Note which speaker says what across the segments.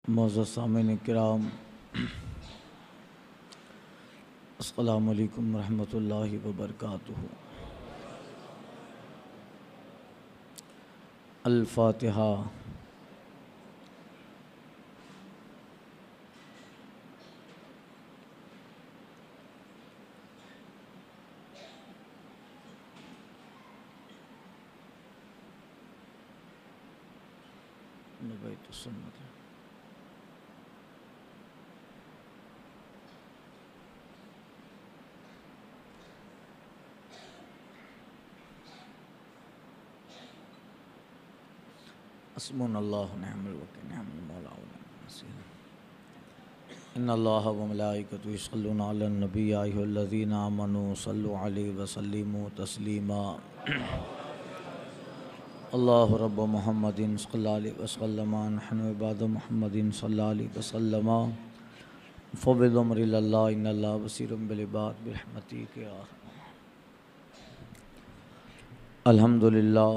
Speaker 1: मोअज़्ज़ज़ सामीन किराम, अस्सलामु अलैकुम रहमतुल्लाहि व बरकातुहू। अल-फ़ातिहा। नबैतुस्सुन्नत। हस्बुनल्लाहु व निअमल वकील, निअमल मौला व निअमन नसीर। इन्नल्लाहा व मलाइकतहु यस्सल्लूना अलन नबी या अय्युहल्लज़ीना आमनू सल्लु अलैहि व सल्लिमू तस्लीमा। अल्लाहु रब्ब मुहम्मदिन सल्लल्लाहु अलैहि वसल्लम नहनु इबादु मुहम्मदिन सल्लल्लाहु अलैहि वसल्लम फव्विज़ अम्री इलल्लाह इन्नल्लाह बसीरुम बिल इबाद बिरहमतिक या अल्हम्दुलिल्लाह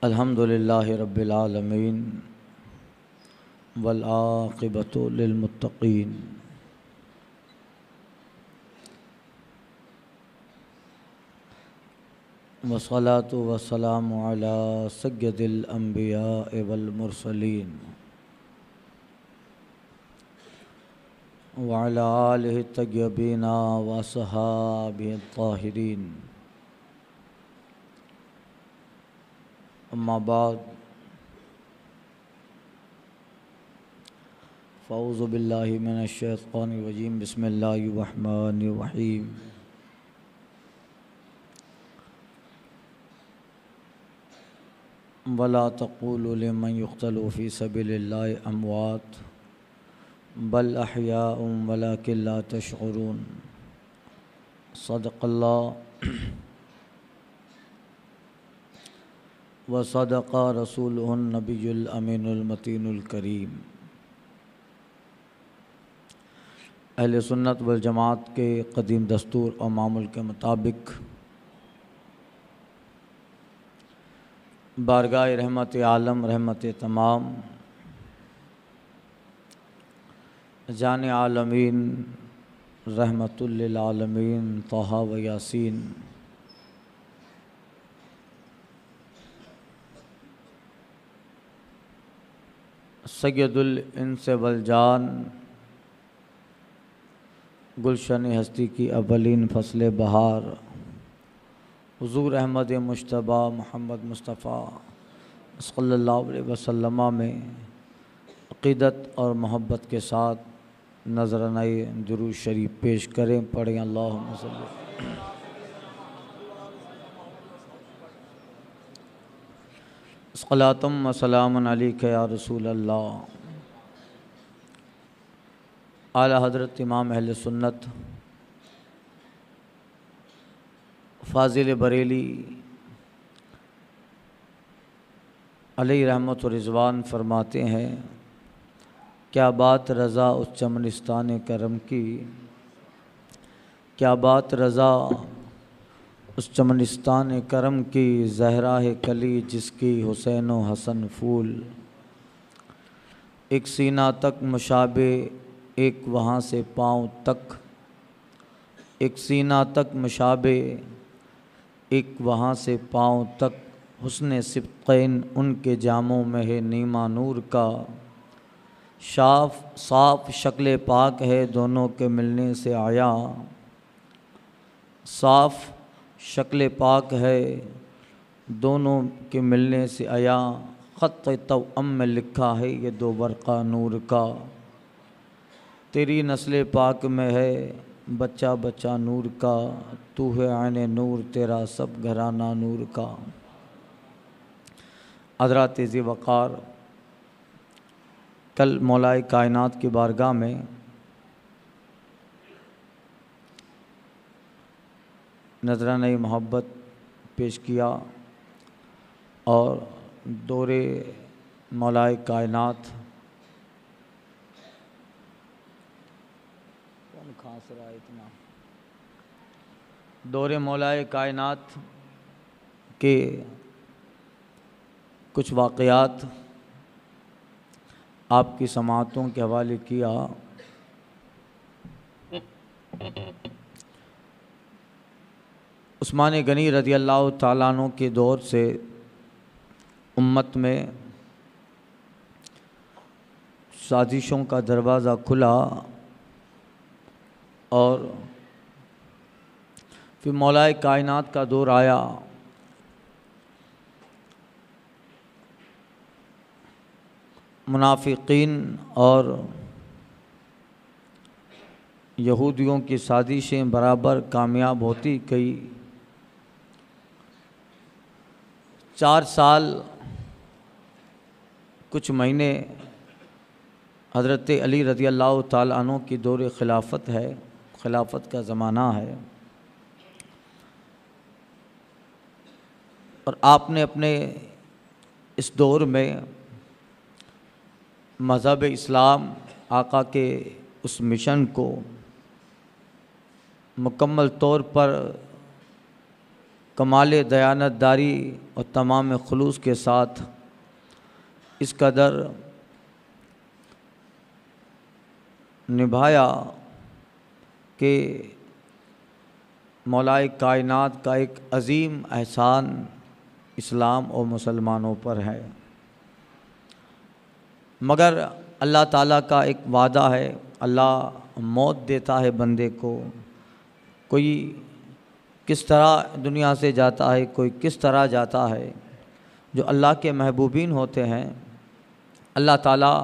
Speaker 1: अल्हम्दुलिल्लाहि रब्बिल आलमीन वल आक़िबतु लिल मुत्तक़ीन। वस्सलातु वस्सलामु अला सय्यदिल अंबिया वल मुरसलीन व अला आलिहि तय्यबीन व अस्हाबिहि ताहिरीन। अम्मा बाद, फ़अऊज़ु बिल्लाहि मिनश शैतानिर रजीम, बिस्मिल्लाहिर रहमानिर रहीम। वला तक़ूलू लिमन युक़्तलू फ़ी सबीलिल्लाहि अमवात बल अहयाउम वलाकिन ला तशऊरून। सदक़ल्लाह व सदक़ रसूलुहुन नबियुल अमीनुल मतीनुल करीम। अहले सुन्नत वल जमात के क़दीम दस्तूर और मामूल के मुताबिक बारगाह रहमत आलम, रहमत तमाम, जान आलमीन, रहमतुल लिल आलमीन तहा व यासीन सय्यदुल इंस वल जान, गुलशन हस्ती की अवलीन फ़स्ल बहार, हुज़ूर अहमद मुज्तबा मोहम्मद मुस्तफ़ा सल्लल्लाहु अलैहि वसल्लम में अक़ीदत और मोहब्बत के साथ नज़रानाए दुरूद शरीफ पेश करें। पढ़ें अल्लाहुम्मा सल्लि सलातुम व सलामुन अलैका या रसूल अल्लाह। आला हज़रत इमाम अहले सुन्नत फ़ाज़िल बरेली अलैहि रहमत व रिज़वान फरमाते हैं, क्या बात रज़ा उस चमनिस्तान करम की, क्या बात रज़ा उस चमनिस्तान करम की, ज़हरा है कली जिसकी हुसैन व हसन फूल। एक सीना तक मुशाबे एक वहाँ से पाँव तक, एक सीना तक मुशाबे एक वहाँ से पाँव तक, हुस्न सिब्क़ैन उनके जामों में है नीमा नूर का। साफ़ शक्ल पाक है दोनों के मिलने से आया, साफ़ शक्ल पाक है दोनों के मिलने से आया। ख़त तवअम में लिखा है ये दो बरक़ा नूर का। तेरी नस्ल पाक में है बच्चा बच्चा नूर का, तू है आने नूर तेरा सब घराना नूर का। हज़रात ज़ी वक़ार, कल मौलाए कायनात की बारगाह में नज़राने मोहब्बत पेश किया और दौरे मौलाए कायनात, कौन खांस रहा है इतना, दौरे मौलाए कायनात के कुछ वाक़यात आपकी समाअतों के हवाले किया। उस्मान गनी रज़ी अल्लाह ताला अन्हु के दौर से उम्मत में साजिशों का दरवाज़ा खुला और फिर मौलाए कायनात का दौर आया। मुनाफिकीन और यहूदियों की साजिशें बराबर कामयाब होती गई। 4 साल कुछ महीने हज़रत अली रज़ी अल्लाह ताला अन्हु की दौर खिलाफत है, खिलाफत का ज़माना है। और आपने अपने इस दौर में मज़हब इस्लाम आका के उस मिशन को मुकम्मल तौर पर कमाल दयानतदारी और तमाम खुलूस के साथ इस कदर निभाया कि मौलाए कायनात का एक अज़ीम एहसान इस्लाम और मुसलमानों पर है। मगर अल्लाह ताला का एक वादा है, अल्लाह मौत देता है बंदे को। कोई किस तरह दुनिया से जाता है, कोई किस तरह जाता है। जो अल्लाह के महबूबीन होते हैं अल्लाह ताला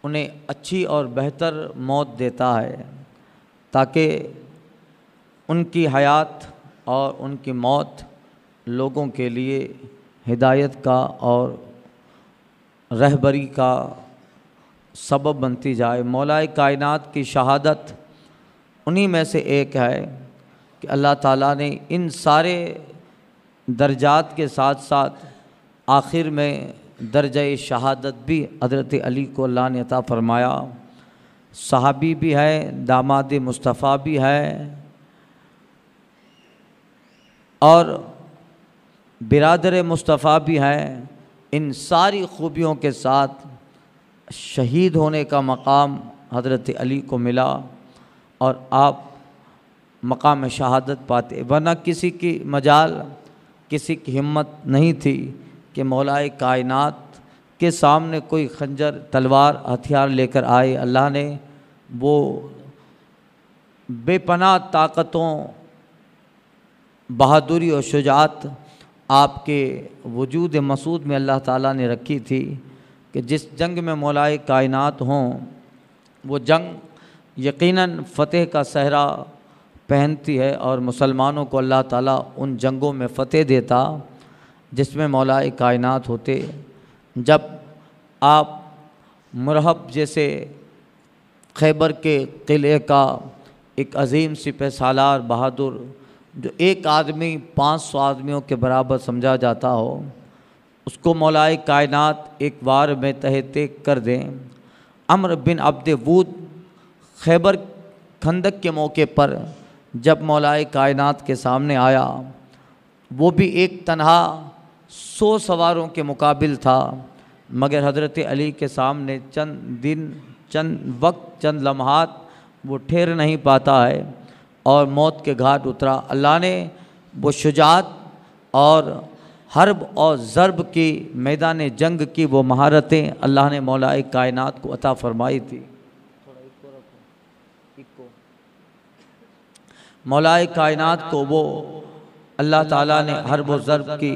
Speaker 1: उन्हें अच्छी और बेहतर मौत देता है ताकि उनकी हयात और उनकी मौत लोगों के लिए हिदायत का और रहबरी का सबब बनती जाए। मौलाए कायनात की शहादत उन्हीं में से एक है कि अल्लाह ताला ने इन सारे दर्जात के साथ साथ आखिर में दर्जा शहादत भी हज़रत अली को अल्लाह ने अता फ़रमाया। सहाबी भी है, दामाद मुस्तफ़ा भी है और बिरादर मुस्तफ़ा भी है। इन सारी खूबियों के साथ शहीद होने का मकाम हज़रत अली को मिला और आप मकाम शहादत पाते। वरना किसी की मजाल, किसी की हिम्मत नहीं थी कि मौलाए कायनात के सामने कोई खंजर, तलवार, हथियार लेकर आए। अल्लाह ने वो बेपनाह ताकतों, बहादुरी और शुजाअत आपके वजूद मसूद में अल्लाह ताला ने रखी थी कि जिस जंग में मौलाए कायनात हों वो जंग यकीनन फ़तेह का सहरा पहनती है और मुसलमानों को अल्लाह ताला उन जंगों में फ़तेह देता जिसमें मौलाए कायनात होते। जब आप मुरहब जैसे खैबर के किले का एक अजीम सिपह सालार बहादुर, जो एक आदमी 500 आदमियों के बराबर समझा जाता हो, उसको मौलाए कायनात एक बार में तहते कर दें। अम्र बिन अब्द वूद खैबर खंदक के मौके पर जब मौलाए कायनात के सामने आया, वो भी एक तन्हा 100 सवारों के मुकाबिल था, मगर हज़रत अली के सामने चंद दिन, चंद वक्त, चंद लम्हात वो ठहर नहीं पाता है और मौत के घाट उतरा। अल्लाह ने वो शुजाअत और हर्ब और ज़र्ब की मैदान जंग की वो महारतें अल्लाह ने मौलाए कायनात को अता फरमाई थी। मौलाए कायनात को वो अल्लाह ताला ने हर्ब और ज़र्ब की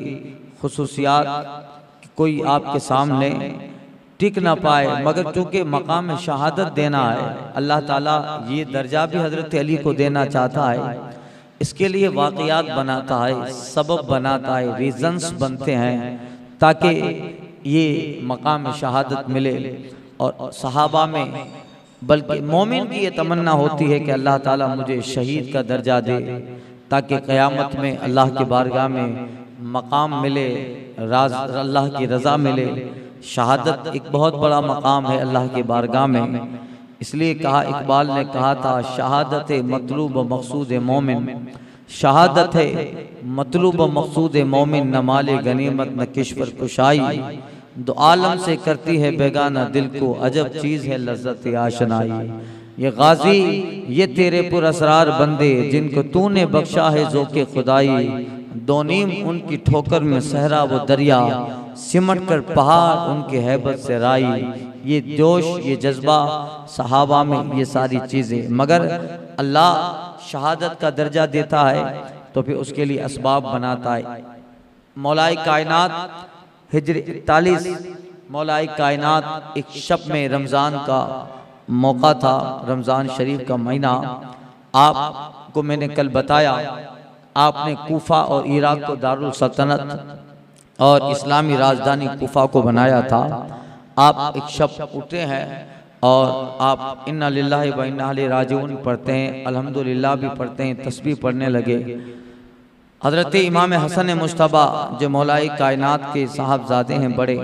Speaker 1: खुसूसियात कोई आपके सामने टिक ना पाए, मगर चूँकि मकाम शहादत देना है, अल्लाह ताला ये दर्जा भी हज़रत अली को देना चाहता है। इसके लिए वाक़ियात बनाता है, सबब बनाता है, रीज़न्स बनते हैं ताकि ये मकाम शहादत मिले। और सहाबा में बल्कि मोमिन की ये तमन्ना होती है कि अल्लाह ताला मुझे शहीद का दर्जा दे ताकि क़यामत में अल्लाह की बारगाह में मकाम मिले, अल्लाह की रज़ा मिले। शहादत एक बहुत बड़ा मकाम है अल्लाह की बारगाह में। इसलिए कहा, इकबाल ने कहा था, शहादत मतलूब मकसूद मोमिन, शहादत है मतलूब मकसूद मोमिन, न माले गनीमत न किश्वर कुशाई, दो आलम से करती है बेगाना दिल को, अजब चीज़ है लज्जत आशनाई। ये गाजी ये तेरे पुरअसरार बंदे, जिनको तूने बख्शा है ज़ोक़े खुदाई। दो नीम उनकी ठोकर में सहरा वो दरिया, सिमट कर पहाड़ उनके हैबत से राई। ये जोश ये जज्बा सहाबा में ये सारी चीज़ें, मगर अल्लाह शहादत का दर्जा देता है तो फिर उसके लिए असबाब बनाता है। मौलाए कायनात हिजरी 41 मौलाए कायनात एक शब में रमज़ान का मौका था, रमज़ान शरीफ का महीना। आपको मैंने कल बताया, आपने कूफा और इराक को दारुल सल्तनत और इस्लामी राजधानी कूफा को बनाया था। आप एक शब उठे हैं और आप इन्ना लिल्लाहि व इन्ना इलैहि राजिऊन पढ़ते हैं, अल्हम्दुलिल्लाह भी पढ़ते हैं, तस्बीह पढ़ने लगे। हज़रत इमाम हसन मुश्तबा जो मौलाए कायनात के साहबजादे हैं बड़े,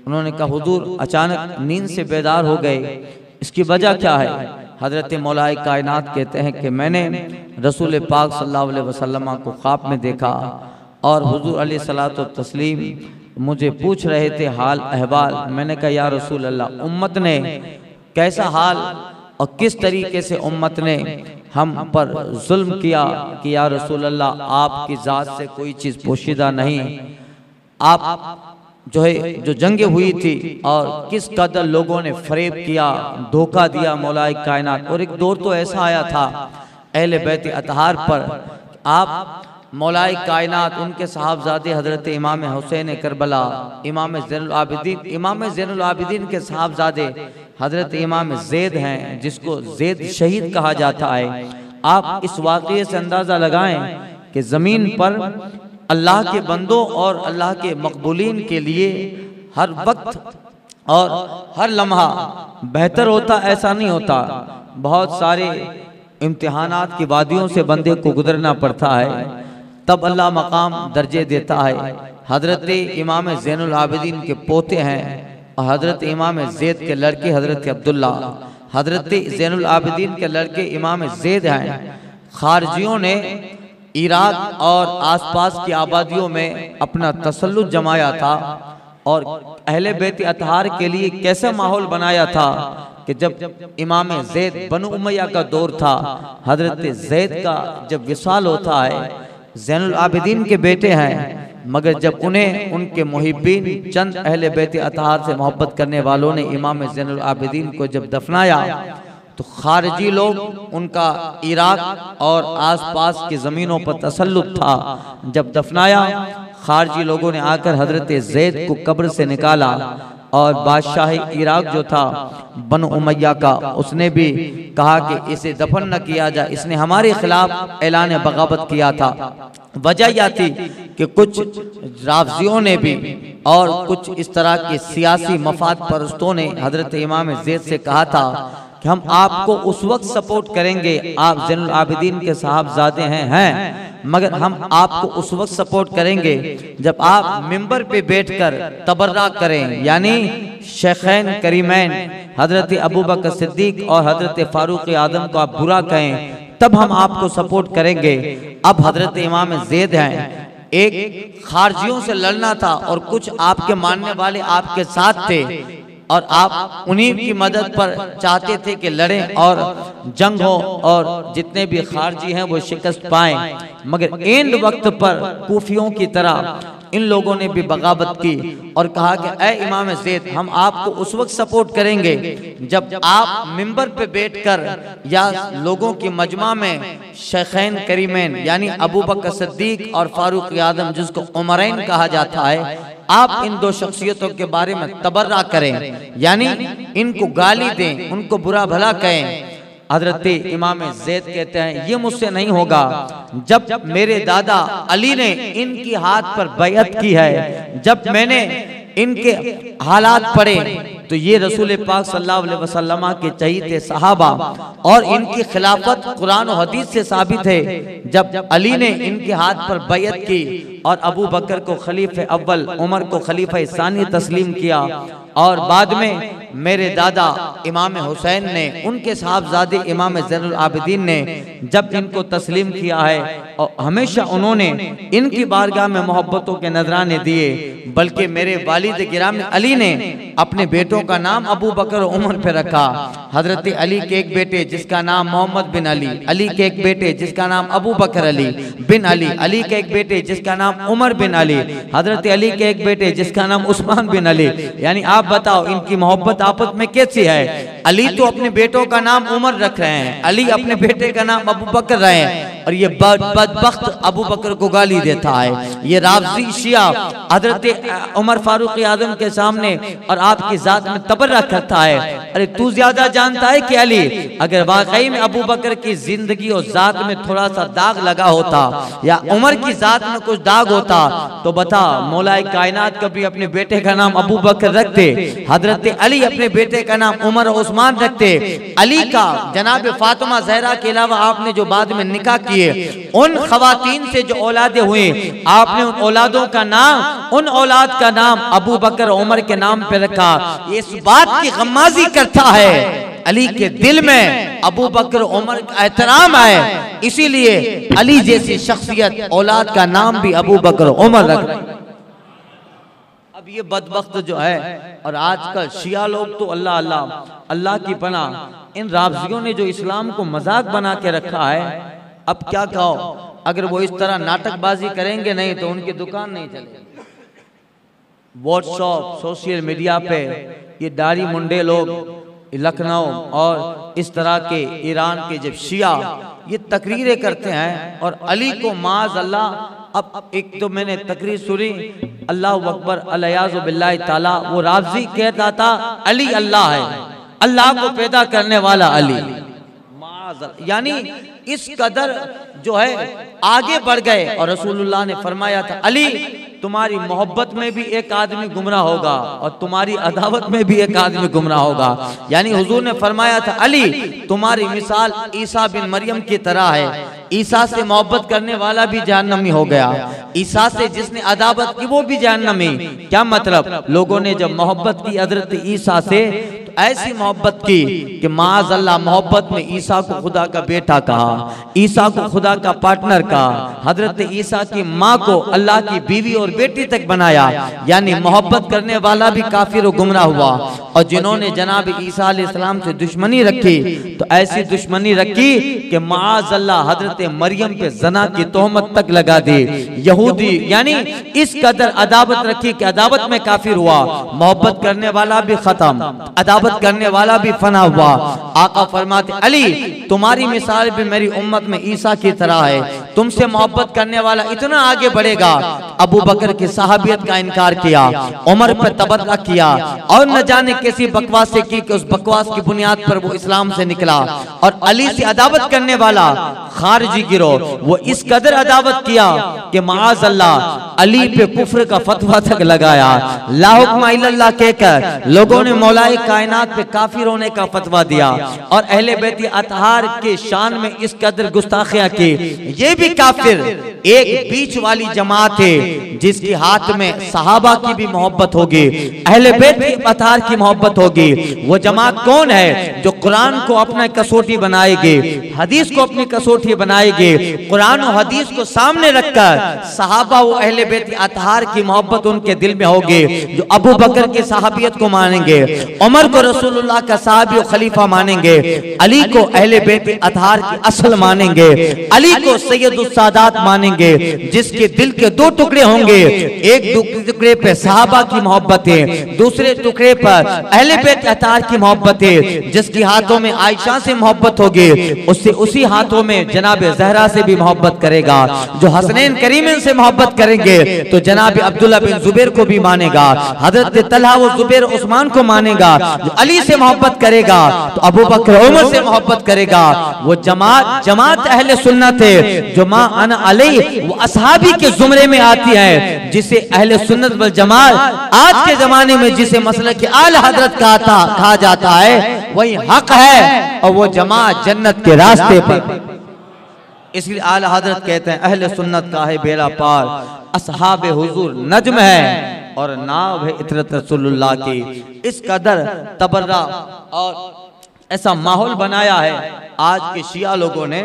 Speaker 1: उन्होंने कहा हुजूर अचानक नींद से बेदार हो गए, इसकी वजह क्या है? हज़रत मौलाए कायनात कहते हैं कि मैंने रसूल पाक सल्लल्लाहु अलैहि वसल्लम को ख्वाब में देखा और हुजूर अलैहिस्सलातु तस्लीम मुझे पूछ रहे थे हाल अहवाल। मैंने कहा या रसूल अल्लाह, उम्मत ने कैसा हाल और किस तरीके से उम्मत ने हम पर जुल्म किया कि या रसूल अल्लाह आपकी ज़ात से कोई चीज़ पोशीदा नहीं। आप जो है जो जंगें हुई थी और किस कदर लोगों ने फरेब किया, धोखा दिया मौलाए कायनात। और एक दौर तो ऐसा आया था अहले बैत अतहार पर, आप मौलाए कायनात उनके साहबजादे हज़रत इमाम हुसैन करबला, इमाम ज़ैनुल आबिदीन के साहबजादे हज़रत इमाम ज़ैद हैं, जिसको ज़ैद शहीद कहा जाता है। आप इस वाक़ये से अंदाज़ा लगाएं कि ज़मीन पर अल्लाह के बंदों और अल्लाह के मकबूलीन के लिए हर वक्त और हर लम्हा बेहतर होता, ऐसा नहीं होता। बहुत सारे इम्तिहानात की वादियों से बंदे को गुजरना पड़ता है, तब अल्लाह मकाम दर्जे देता है। हज़रत इमाम ज़ैनुल आबिदीन के पोते हैं और हज़रत इमाम ज़ैद के लड़के हज़रत अब्दुल्ला, हज़रत ज़ैनुल आबिदीन के लड़के इमाम ज़ैद हैं। खारजियों ने इराक और आसपास की आबादियों में अपना तसल्लुत जमाया था और अहले बैत अतहार के लिए कैसा माहौल बनाया था कि जब इमाम ज़ैद बनु उमैया का दौर था, हज़रत ज़ैद का जब विसाल होता है, ज़ैनुल आबिदीन के बेटे हैं, मगर जब उन्हें उनके मुहिब्बीन चंद अहले बैत अतहार से मोहब्बत करने वालों ने इमाम ज़ैनुल आबिदीन को जब दफनाया तो खारजी लोग उनका इराक और आसपास की ज़मीनों पर तसल्लुत था। जब दफनाया, खारजी लोगों ने आकर हज़रत ज़ैद को कब्र से निकाला और बादशाह इराक जो था बनु उमैया का, उसने भी कहा कि इसे दफन न किया जाए, इसने हमारे खिलाफ ऐलान बगावत किया था। वजह यह थी कि कुछ राफजियों ने भी और कुछ इस तरह के सियासी मफाद परस्तों ने हज़रत इमाम ज़ैद से कहा था कि हम आपको उस वक्त सपोर्ट करेंगे, आप ज़ैनुल आबिदीन के साहबजादे हैं, मगर हम आपको उस वक्त सपोर्ट करेंगे जब आप मिंबर पे बैठकर तबर्रा करें, यानी शेखैन करीमैन हज़रत अबू बकर सिद्दीक और हज़रत फारूक आज़म को आप बुरा कहें, तब हम आपको सपोर्ट करेंगे। अब हज़रत इमाम ज़ैद हैं, एक खारजियों से लड़ना था और कुछ आपके मानने वाले आपके साथ थे और आप उन्हीं की मदद पर चाहते थे कि लड़ें और जंग हो और जितने भी खारजी हैं वो शिकस्त पाएं। मगर एंड वक्त पर कूफियों की तरह इन लोगों ने भी बगावत की और कहा कि ए इमाम ज़ैद, हम आपको उस वक्त सपोर्ट करेंगे जब आप मिंबर पे बैठकर या लोगों की मजमा में शेखैन करीमैन यानी अबू बकर सिद्दीक और फारूक आज़म, जिसको उमरैन कहा जाता है, आप इन दो शख्सियतों के बारे में तबर्रा करें, यानी इनको गाली दें, उनको बुरा भला कहें। हज़रत इमाम ज़ैद कहते हैं ये मुझसे नहीं होगा। जब मेरे दादा अली ने इनकी हाथ पर बैअत की है, जब मैंने इनके हालात पढ़े तो ये रसूल पाक सल्लल्लाहु अलैहि वसल्लम के चहीते सहाबा और इनकी खिलाफत कुरान और हदीस से साबित है। जब अली ने इनके हाथ पर बैअत की और अबू बकर को खलीफे अव्वल, उमर को खलीफा सानी तस्लीम किया और बाद में मेरे दादा इमाम हुसैन ने, उनके साहबजादे इमाम ज़ैनुल आबिदीन ने जब इनको तस्लीम किया है और हमेशा उन्होंने इनकी बारगाह में मोहब्बतों के नजराने दिए, बल्कि मेरे वालिद गिरामी अली ने अपने बेटों का नाम अबू बकर उमर पे रखा। हजरत अली के एक बेटे जिसका नाम मोहम्मद बिन अली, अली के एक बेटे जिसका नाम अबू बकर अली बिन अली, अली के एक बेटे जिसका नाम उमर बिन अली, हजरत अली के एक बेटे जिसका नाम उस्मान बिन अली। यानी आप बताओ इनकी मोहब्बत आपस में कैसी है। अली तो अपने बेटों का नाम उमर रख रहे हैं, अली अपने बेटे का नाम अबू बकर रहे हैं, और ये बदबख्त अबू बकर को गाली देता है। ये राफजी शिया हजरत उमर फारूक आजम के सामने और आपकी जात में तबर्रा करता है। अरे तू ज्यादा जानता है कि अली, अगर वाकई में अबू बकर की जिंदगी और जात में थोड़ा सा दाग लगा होता या उमर की जात में कुछ दाग होता तो बता, मौलाए कायनात कभी अपने बेटे का नाम अबू बकर रखते, हजरत अली अपने बेटे का नाम उमर और उस्मान रखते। अली का जनाब फातिमा ज़हरा के अलावा आपने जो बाद में निकाह किए, उन खवातीन से जो औलादे हुए, आपने उन औलादों का नाम, उन औलाद का नाम अबू बकर उमर के नाम पे रखा। इस बात की गम्माजी करता है अली के दिल में अबू बकर उमर का एहतराम है, इसीलिए अली जैसी शख्सियत औलाद का नाम भी अबू बकर उमर रख रही। अब ये बदबख्त जो है, और आजकल शिया लोग तो अल्लाह अल्लाह अल्लाह की पनाह, इन राफजियों ने जो इस्लाम को मजाक बना के रखा है, अब क्या कहो, अगर वो इस तरह नाटकबाजी करेंगे नहीं तो उनकी दुकान नहीं चलेगी। व्हाट्सएप सोशल मीडिया पे ये दाढ़ी मुंडे लोग लखनऊ और इस तरह के ईरान के जब शिया ये तकरीरें करते हैं और अली को माज अल्लाह, अब एक तो मैंने तकरीर सुनी, अल्लाह अकबर अलियाज़ु बिल्लाहि ताला, वो राफजी कहता था अली अल्लाह है, अल्लाह को पैदा करने वाला अली। यानी इस कदर जो है आगे बढ़ गए, और रसूलुल्लाह ने फरमाया था अली तुम्हारी मोहब्बत में भी एक आदमी गुमराह होगा और तुम्हारी अदावत में भी एक आदमी गुमराह होगा। यानी हुजूर ने फरमाया था अली तुम्हारी मिसाल ईसा बिन मरियम की तरह है, ईसा से मोहब्बत करने वाला भी जहन्नमी हो गया, ईसा से जिसने अदावत की वो भी जहन्नमी। क्या मतलब, लोगों ने जब मोहब्बत की हजरत ईसा से तो ऐसी मोहब्बत की कि माज़ अल्लाह मोहब्बत में ईसा को खुदा का बेटा कहा, ईसा को खुदा का पार्टनर कहा, हजरत ईसा की माँ को अल्लाह की बीवी और बेटी तक बनाया। यानी मोहब्बत करने वाला भी काफिर और गुमराह हुआ। और जिन्होंने जनाब ईसा अलैहिस्सलाम से दुश्मनी रखी तो ऐसी दुश्मनी रखी कि माज़ अल्लाह हजरत मरियम पे जना की तोहमत तक लगा दी। यहूदी यानी इस कदर अदावत रखी कि अदावत में काफिर हुआ, मोहब्बत करने वाला भी खत्म, अदावत करने वाला भी फना हुआ। आका फरमाते अली तुम्हारी मिसाल भी मेरी उम्मत में ईसा की तरह है, तुमसे मोहब्बत करने वाला इतना आगे बढ़ेगा। अबू बकर की सहाबियत का इनकार किया, उमर पर तबर्रा किया और न जाने कैसी बकवास से की कि उस बकवास की बुनियाद पर वो इस्लाम से निकला। और अली से अदावत करने वाला खारिजी गिरोह, वो इस कदर अदावत किया कि माज़ अल्लाह अली पे कुफ्र का फतवा तक लगाया। ला हुक्म इल्लल्लाह कहकर लोगों ने मौलाए कायनात पे काफिर होने का फतवा दिया और अहले बैत अतहार के शान में इस कदर गुस्ताखियां की। ये भी काफिर एक बीच वाली जमात है जिसके हाथ में सहाबा की भी मोहब्बत होगी, अहले बैत अतहार की मोहब्बत होगी। वो जमात कौन है जो कुरान को अपना कसौटी बनाएगी, हदीस को अपनी कसौटी बनाएगी, कुरान और हदीस को सामने रखकर सहाबा वो अहले बैत अतहार की मोहब्बत उनके दिल में होगी, जो अबू बकर की सहाबियत को मानेंगे, उमर को रसूलुल्लाह का साहबी और खलीफा मानेंगे, अली को अहले बैत अतहार की असल मानेंगे, अली को सैयदुस सादात मानेंगे, जिसके दिल के दो टुकड़े होंगे, एक टुकड़े पे सहाबा की मोहब्बत है, दूसरे टुकड़े पर अहले बैत अतहार की मोहब्बत है। जिसके हाथों में आयशा से मोहब्बत होगी उससे उसी हाथों में जनाब ज़हरा से भी मोहब्बत करेगा। जो हसनैन करीमैन से मोहब्बत करेंगे तो जनाब अब्दुल्ला बिन जुबैर को भी मानेगा, हजरत तलहा व जुबैर उस्मान को मानेगा। जो अली से मोहब्बत करेगा तो अबू बकर उमर से मोहब्बत करेगा। वो जमात अहले सुन्नत है जो मा अना अलैहि वो असहाबी के जुमरे में आती है, जिसे अहले सुन्नत वल जमात आज के जमाने में जिसे मसलक आला हजरत कहा जाता है वही हक है और वो जमात जन्नत के रास्ते पर। इसलिए आला हजरत कहते हैं अहले सुन्नत का है बेड़ा पार, असहाबे हुजूर नज्म है, और नाव है इतरत रसूलुल्लाह की। इस कदर तबर्रा और ऐसा माहौल बनाया है आज के शिया लोगों ने।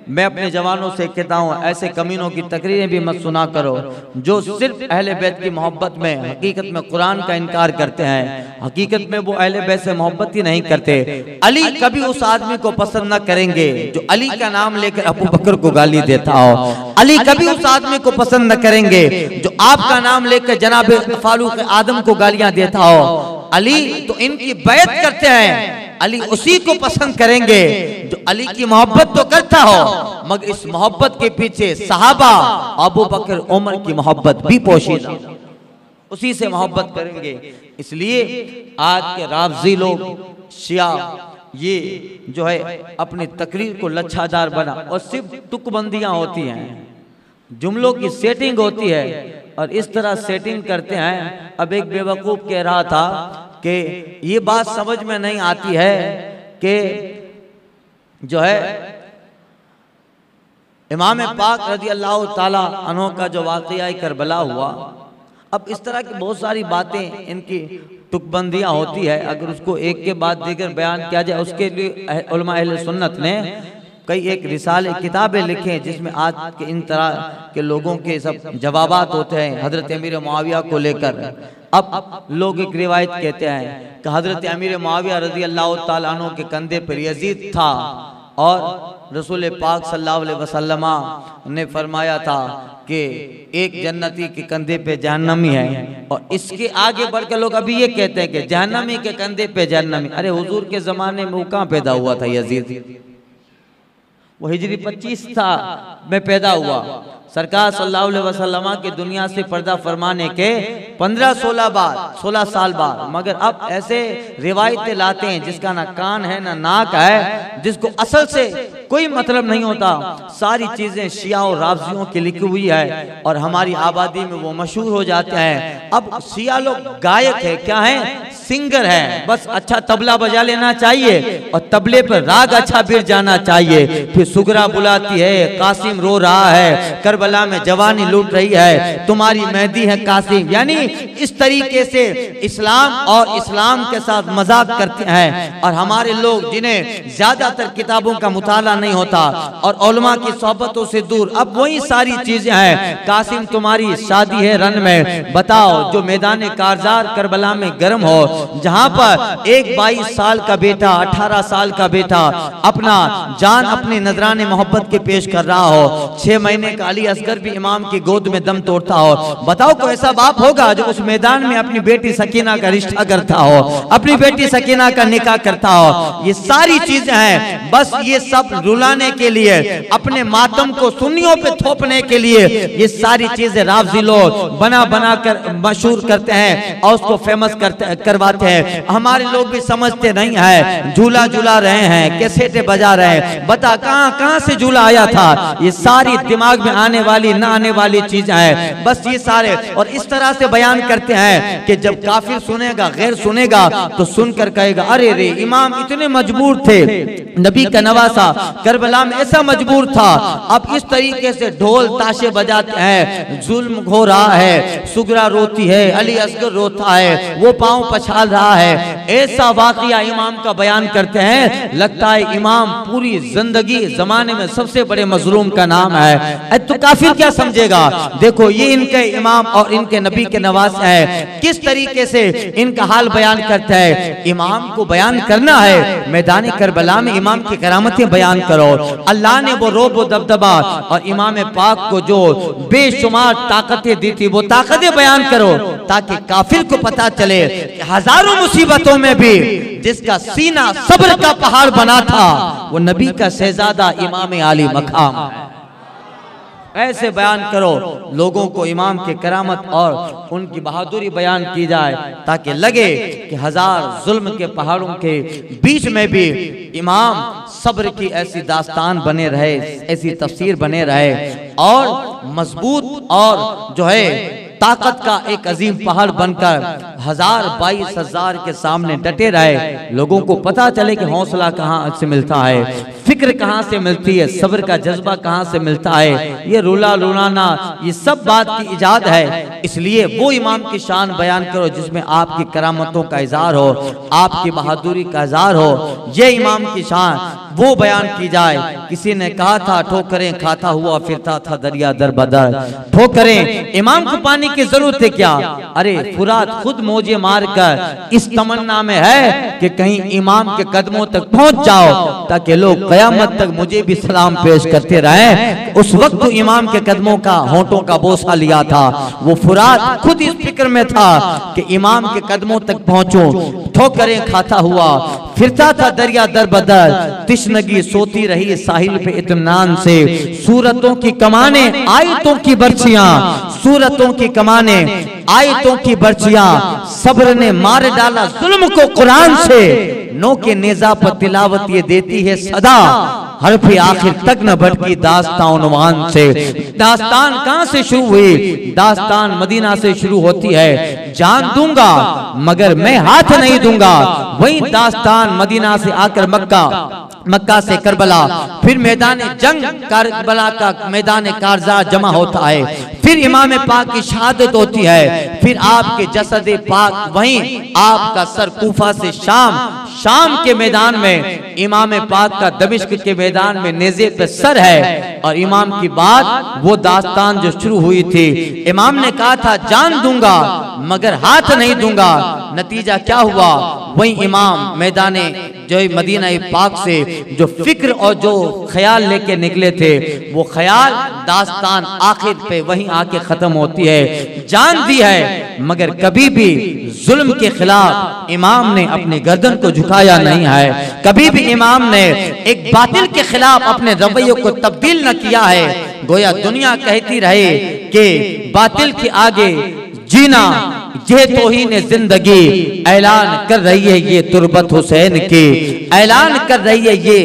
Speaker 1: मैं अपने जवानों से कहता हूँ, ऐसे कमीनों की तकरीरें भी मत सुना करो जो सिर्फ अहले बैत की मोहब्बत में हकीकत में कुरान का इनकार करते हैं। हकीकत में वो अहले बैत से मोहब्बत ही नहीं करते। अली कभी उस आदमी को पसंद न करेंगे जो अली का नाम लेकर अबू बकर को गाली देता हो। अली कभी उस आदमी को पसंद न करेंगे जो आपका नाम लेकर जनाब फारूक आदम को गालियां देता हो। अली तो इनकी बैत करते हैं, अली उसी को पसंद करेंगे जो अली की मोहब्बत तो करता हो, मगर इस मोहब्बत के पीछे सहाबा अबू बकर उमर की मोहब्बत भी पोशीदा, उसी से मोहब्बत करेंगे। इसलिए आज के राफजी लोग शिया ये जो है अपनी तकरीर को लच्छादार बना और सिर्फ तुकबंदियां होती हैं, जुमलों की सेटिंग होती है और इस तरह सेटिंग करते हैं। अब एक बेवकूफ कह रहा था कि ये बात समझ में नहीं आती है कि जो है इमाम पाक रज़ी अल्लाह ताला अन्हु का जो वाक़या करबला हुआ, अब इस तरह की बहुत सारी बातें इनकी तुकबंदियां होती है। अगर उसको एक के बाद दीगर बयान किया जाए, उसके लिए उलमा अहले सुन्नत ने कई एक रिसाले किताबें लिखे हैं जिसमें आज के इन तरह के लोगों के सब जवाबात होते हैं हजरत अमीर मुआविया को लेकर। अब लोग एक रिवायत कहते हैं कि हजरत अमीर मुआविया रज़ी अल्लाह ताला अन्हु के कंधे पर यजीद था और रसूल पाक सल्लल्लाहु अलैहि वसल्लम ने फरमाया था कि एक जन्नती के कंधे पे जहन्नमी है। और इसके आगे बढ़कर लोग अभी ये कहते हैं कि जहन्नमी के कंधे पे जहन्नमी। अरे हुजूर के जमाने में वो कहाँ पैदा हुआ था यजीद? वो हिजरी 25 था में पैदा हुआ। सरकार सल्लल्लाहु अलैहि वसल्लम के दुनिया से पर्दा फरमाने के 16 साल बाद, मगर अब ऐसे रिवायतें लाते हैं जिसका ना कान है ना नाक है, जिसको असल से कोई मतलब नहीं होता। सारी चीजें शिया और राफजियों की लिखी हुई है और हमारी आबादी में वो मशहूर हो जाते हैं। अब शिया लोग गायक है, क्या है? सिंगर है। बस अच्छा तबला बजा लेना चाहिए और तबले पर राग अच्छा बिर जाना चाहिए। फिर सुगरा बुलाती है, कासिम रो रहा है, करबला में जवानी लूट रही है, तुम्हारी मेहंदी है कासिम। यानी इस तरीके से इस्लाम और इस्लाम के साथ मजाक करते हैं। और हमारे लोग जिन्हें ज्यादातर किताबों का मुताला नहीं होता और उलमा की सोहबतों से दूर, अब वही सारी चीजें हैं। कासिम तुम्हारी शादी है रन में, बताओ जो मैदान कारजार करबला में गर्म हो, जहां पर एक 22 साल का बेटा 18 साल का बेटा अपना जान अपने नजराने मोहब्बत के पेश कर रहा हो, 6 महीने का अली असगर भी इमाम की गोद में दम तोड़ता हो। बताओ कोई ऐसा बाप होगा जो उस मैदान में अपनी बेटी सकीना का रिश्ता करता हो, अपनी बेटी सकीना का निकाह करता हो? ये सारी चीजें हैं, बस ये सब रुलाने के लिए, अपने मातम को सुन्नियों पे थोपने के लिए ये सारी चीजें राफजी लोग बना बना कर मशहूर करते हैं और उसको फेमस करवाते हैं। हमारे लोग भी समझते नहीं है, झूला झूला रहे हैं, कैसेटे बजा रहे हैं। बता कहां से झूला आया था? ये सारी दिमाग में आने वाली ना आने वाली चीजें हैं, बस ये सारे। और इस तरह से बयान करते हैं कि जब काफिर सुनेगा, गैर सुनेगा तो सुनकर कहेगा अरे रे इमाम इतने मजबूर थे, नबी का नवासा करबला में ऐसा मजबूर था। अब इस तरीके से ढोल ताशे बजाते हैं, जुल्म हो रहा है, सुगरा रोती है, अली असगर रोता है, वो पांव पछाल रहा है। ऐसा वाकया इमाम का बयान करते हैं, लगता है इमाम पूरी जिंदगी जमाने में सबसे बड़े मजलूम का नाम है। तो काफिर क्या समझेगा? देखो ये इनके इमाम और इनके नबी के नवास है, किस तरीके से इनका हाल बयान करता है। इमाम को बयान करना है, मैदान करबला में इमाम की करामतें बयान करो। अल्लाह ने वो रोब व दबदबा और इमाम पाक को जो बेशुमार ताकतें दी थी वो ताकतें बयान करो, ताकि काफिर को पता चले हजारों मुसीबतों में भी जिसका सीना सब्र का पहाड़ बना था वो नबी का शहजादा इमाम आली मकाम है। ऐसे बयान करो, लोगों को इमाम के करामत और उनकी बहादुरी बयान की जाए, ताकि लगे कि हजार जुल्म के पहाड़ों के बीच में भी इमाम सब्र की ऐसी दास्तान बने रहे, ऐसी तफसीर बने रहे और मजबूत और जो है ताकत का एक अजीम पहाड़ बनकर 1000-22,000 के सामने डटे रहे। लोगों को पता चले कि हौसला कहाँ से मिलता है, फिक्र कहाँ से मिलती है, सब्र का जज्बा कहाँ से मिलता है, ये रुला रुलाना, ये सब बात की इजाद है। इसलिए वो इमाम की शान बयान करो जिसमें आपकी करामतों का इज़हार हो, आपकी बहादुरी का इज़हार हो। ये इमाम की शान वो बयान की जाए। किसी ने कहा था ठोकरें खाता हुआ फिरता था दरिया दर बदर, ठोकरें इमाम को पानी की जरूरत है क्या? अरे फुरात खुद मौजे मार कर इस तमन्ना में है कि कहीं इमाम के कदमों तक पहुंच जाओ ताकि लोग क़यामत तक मुझे भी सलाम पेश करते रहे। उस वक्त तो इमाम के कदमों का होंठों का बोसा लिया था, वो फुरात खुद इस फिक्र में था कि इमाम के कदमों तक पहुंचूं। ठोकरें खाता हुआ फिरता था दरिया दर बदर, तिश्नगी सोती रही साहिल पे इत्मीनान से। सूरतों की कमाने आयतों की बर्छियां, सूरतों की कमाने आयतों की बर्छियां, सब्र ने मार डाला जुल्म को कुरान से। नो के नेजा पर तिलावत ये देती है सदा, हरफ आखिर तक न भटकी दास्तान उन्वान से। दास्तान कहाँ से शुरू हुई? दास्तान मदीना से शुरू होती है। जान दूंगा मगर मैं हाथ नहीं दूंगा, वही दास्तान मदीना से आकर मक्का, मक्का से करबला, फिर मैदान जंग करबला का मैदान कारजा जमा होता है, फिर इमाम पाक की शहादत होती है, फिर आपके जसद पाक वहीं आपका सर कूफा से शाम, शाम के मैदान में इमाम पाक का दमिश्क के मैदान में नेज़े पे सर है। और इमाम की बात वो दास्तान जो शुरू हुई थी, इमाम ने कहा था जान दूंगा मगर हाथ नहीं दूंगा। नतीजा क्या हुआ? वही इमाम मैदाने जो मदीना पाक से जो फिक्र और जो ख्याल लेके निकले थे, वो ख्याल दास्तान आखिर पे वहीं आके खत्म होती है। जान दी है मगर कभी भी जुल्म के खिलाफ इमाम ने अपनी गर्दन को झुकाया नहीं है। कभी भी इमाम ने एक बातिल के खिलाफ अपने रवैये को तब्दील न किया है। गोया दुनिया कहती रहे कि बातिल के आगे जीना ये तौहीन जिंदगी, ऐलान कर रही है ये तुरबत हुसैन की, ऐलान कर रही है ये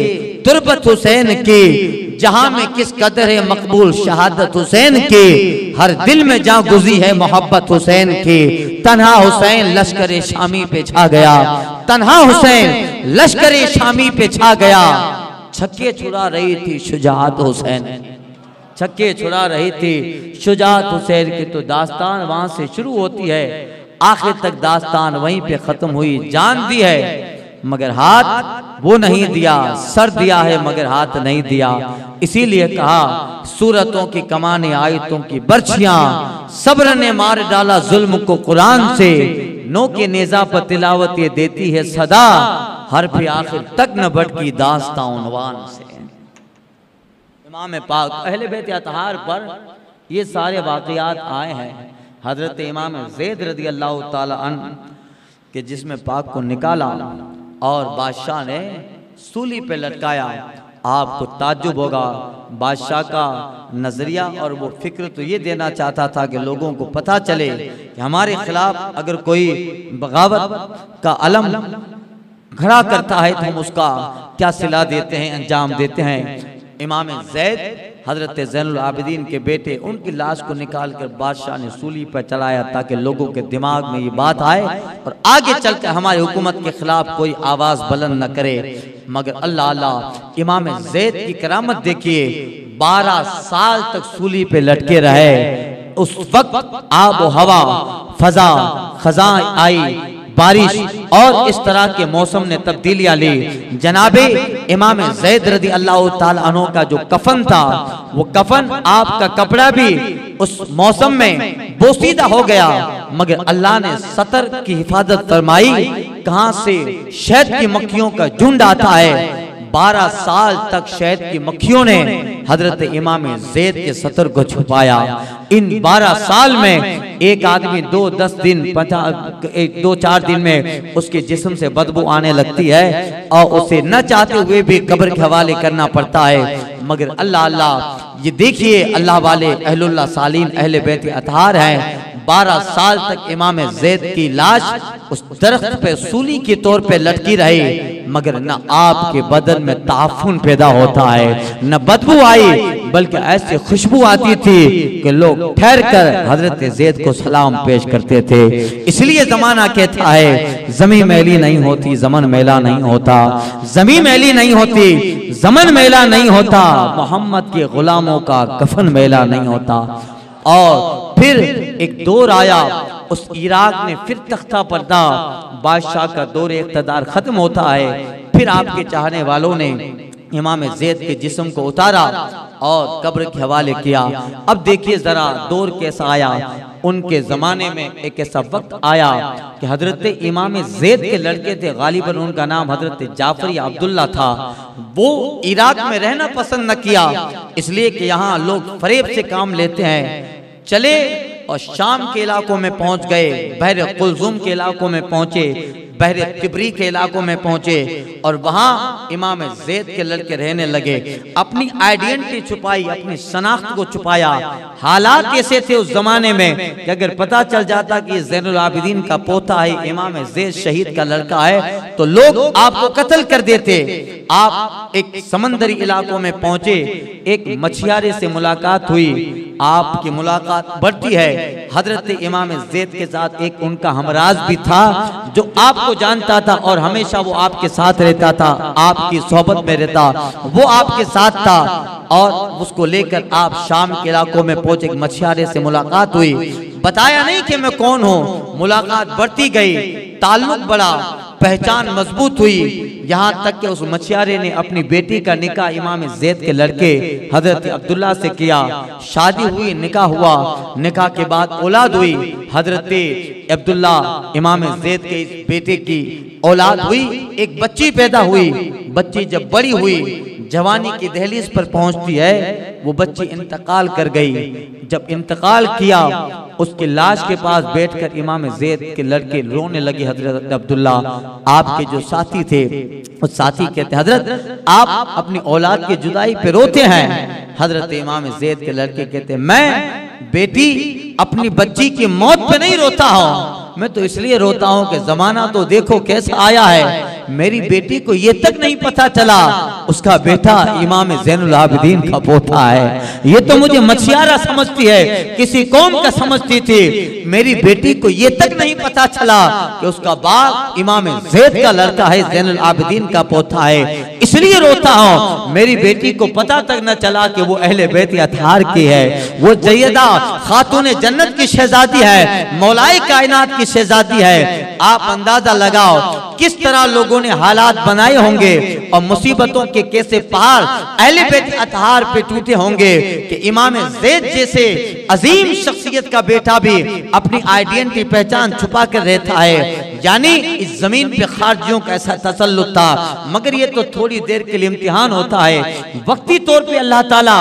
Speaker 1: तुरबत हुसैन की। जहां में किस कदर है मकबूल शहादत हुसैन की, हर दिल में जहां गुजी है मोहब्बत हुसैन की। तन्हा हुसैन लश्कर शामी पे छा गया, तन्हा हुसैन लश्कर शामी पे छा गया। छक्के छुड़ा रही थी शुजाअत हुसैन, छक्के छुड़ा रही थी शुजाअत हुसैन की। तो दास्तान वहां से शुरू होती है, आखिर तक दास्तान वहीं पे खत्म हुई। जान दी है मगर हाथ वो नहीं दिया, सर दिया है मगर हाथ नहीं दिया। इसीलिए कहा सूरतों की कमाने आयतों की बर्छियां, सब्र ने मार डाला जुल्म को कुरान से। नो के नेजा पर तिलावत ये देती है सदा, हर पे आखिर तक न भटकी दास्तां उन्वान से। इमाम पाक अहले बैत अतहार पर ये सारे वाक़यात आए हैं। हजरत इमाम ज़ैद रज़ी अल्लाह ताला अन्हु के जिस्म पाक को निकाला और बादशाह ने सूली पे लटकाया। आपको ताज्जुब होगा बादशाह का नजरिया और वो फिक्र तो ये देना चाहता था कि लोगों को पता चले कि हमारे खिलाफ अगर कोई बगावत का अलम खड़ा करता है तो हम उसका क्या सिला देते हैं, अंजाम देते हैं। इमाम ज़ैद हजरत ज़ैनुल आबिदीन के बेटे, उनकी लाश को निकाल कर बादशाह ने सूली पर चलाया ताकि लोगों के दिमाग में ये बात आए और आगे चलकर हमारी हुकूमत के खिलाफ कोई आवाज बुलंद न करे। मगर अल्लाह अल्लाह, इमाम ज़ैद की करामत देखिए, 12 साल तक सूली पे लटके रहे। उस वक्त आब व हवा, फजा, खजा आई, बारिश और इस तरह के मौसम ने तब्दीलियां ली। जनाबे इमाम ज़ैद रज़ी अल्लाह ताला अन्हु का जो कफन था, वो कफन आपका कपड़ा भी उस मौसम में बोसीदा हो गया, मगर अल्लाह ने सतर की हिफाजत फरमाई। कहां से शहद की मक्खियों का झुंड आता है। 12 साल तक शहद की मक्खियों ने हजरत इमाम ज़ैद के सतर को छुपाया। इन 12 साल में एक आदमी 2-10 दिन 2-4 दिन में उसके जिस्म से बदबू आने लगती है और उसे न चाहते हुए भी कब्र के हवाले करना पड़ता है। मगर अल्लाह अल्लाह, ये देखिए अल्लाह वाले अहलुल्लाह सालीन अहले बैत अतहार हैं। 12 साल तक इमाम ज़ैद की लाश उस दरख्त पे सूली के तौर पे लटकी रही, मगर न आपके बदन में ताफुन पैदा होता है, न बदबू आई, बल्कि ऐसी खुशबू आती थी कि लोग ठहर कर हजरत ज़ैद को सलाम पेश करते थे। इसलिए जमाना कहता है जमीन मैली नहीं होती, जमन मैला नहीं होता, जमीन मैली नहीं होती, जमन मैला नहीं होता, मोहम्मद के गुलामों का कफन मैला नहीं होता। और फिर एक दौर आया, उस इराक में फिर तख्ता पर्दा बादशाह का दौर इख्तिदार खत्म होता है। फिर आपके चाहने वालों ने इमाम ज़ैद के जिस्म को उतारा और कब्र के हवाले किया। अब देखिए जरा दौर कैसा आया। उनके ज़माने में एक ऐसा वक्त आया कि हजरत इमाम ज़ैद के लड़के थे, गालिबन उनका नाम हजरत जाफर या अब्दुल्ला था। वो इराक में रहना पसंद न किया, इसलिए कि यहाँ लोग फरेब से काम लेते हैं। चले और शाम के इलाकों में पहुंच गए, बहर कुलजुम के इलाकों में पहुंचे, बहर तिबरी के इलाकों में पहुंचे और वहां इमाम ज़ैद के लड़के रहने लगे। अपनी आइडेंटिटी छुपाई, अपनी शनाख्त को छुपाया। हालात कैसे थे उस जमाने में कि अगर पता चल जाता कि ज़ैनुल आबिदीन का पोता है, इमाम ज़ैद शहीद का लड़का है, तो लोग आपको कत्ल कर देते। आप एक समंदरी इलाकों में पहुंचे, एक मछियारे से मुलाकात हुई। आपकी मुलाकात बढ़ती है। हजरत इमाम ज़ैद के साथ एक उनका हमराज भी था जो आपको जानता था और हमेशा वो आपके साथ रहता था, आपकी सोहबत में रहता, वो आपके साथ था। और उसको लेकर आप शाम के इलाकों में पहुंचे, मछियारे से मुलाकात हुई। बताया नहीं कि मैं कौन हूँ, मुलाकात बढ़ती गई, ताल्लुक बढ़ा, पहचान मजबूत हुई। यहाँ तक कि उस मछियारे ने अपनी बेटी का निकाह इमाम ज़ैद के लड़के हजरत अब्दुल्ला से किया। शादी हुई, निकाह हुआ, निकाह के बाद औलाद हुई। हजरत अब्दुल्ला इमाम ज़ैद के इस बेटे की औलाद हुई, एक बच्ची पैदा हुई। बच्ची जब बड़ी हुई, जवानी की दहलीज पर पहुंचती है, वो बच्ची इंतकाल कर गई। जब इंतकाल किया, उसकी लाश के पास बैठकर इमाम ज़ैद के लड़के रोने लगे। हजरत अब्दुल्ला आपके जो साथी थे, उस साथी कहते हैं हजरत आप अपनी औलाद की जुदाई पे रोते हैं। हजरत इमाम ज़ैद के लड़के कहते हैं मैं बेटी अपनी बच्ची की मौत पे नहीं रोता हूँ, मैं तो इसलिए रोता हूँ कि जमाना तो देखो कैसा आया है। मेरी बेटी को ये तक नहीं पता चला उसका बेटा इमाम ज़ैनुल आबिदीन का पोता है। ये तो मुझे मछियारा समझती है, किसी कौम का समझती थी। मेरी बेटी को ये तक नहीं पता चला कि उसका बाप इमाम ज़ैद का लड़का है, ज़ैनुल आबिदीन का पोता है, इसलिए रोता हूँ। मेरी बेटी को पता तक न चला कि वो अहले बैत अतहार की है, वो जयदा खातून जन्नत की शहजादी है, मौलाए कायनात की शहजादी है। आप अंदाजा लगाओ किस तरह लोगों ने हालात बनाए होंगे और मुसीबतों के कैसे पहाड़ अहले बैत अतहार पे टूटे होंगे कि इमाम ज़ैद जैसे अजीम शख्सियत का बेटा भी अपनी आइडेंटिटी पहचान छुपा कर रहता है। यानी इस जमीन पे खारजियों का ऐसा तसल्लुत था। मगर ये तो थोड़ी देर के लिए इम्तिहान होता है, वक्ती तौर पे अल्लाह ताला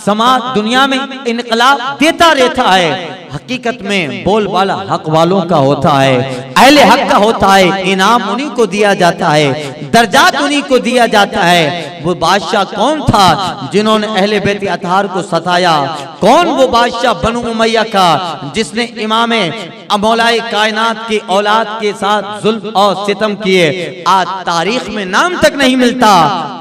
Speaker 1: समाज दुनिया में इनकलाब देता रहता है। हकीकत में बोलबाला हक वालों का होता है, अहले हक का होता है, इनाम उन्हीं को दिया जाता है, दर्जात उन्हीं को दिया जाता है। वो बादशाह कौन था जिन्होंने अहले बैत अतहार को सताया? कौन वो बादशाह बनु उमैया का जिसने इमाम मौलाए कायनात की औलाद के साथ जुल्म और सितम किए? आज तारीख में नाम तक नहीं मिलता,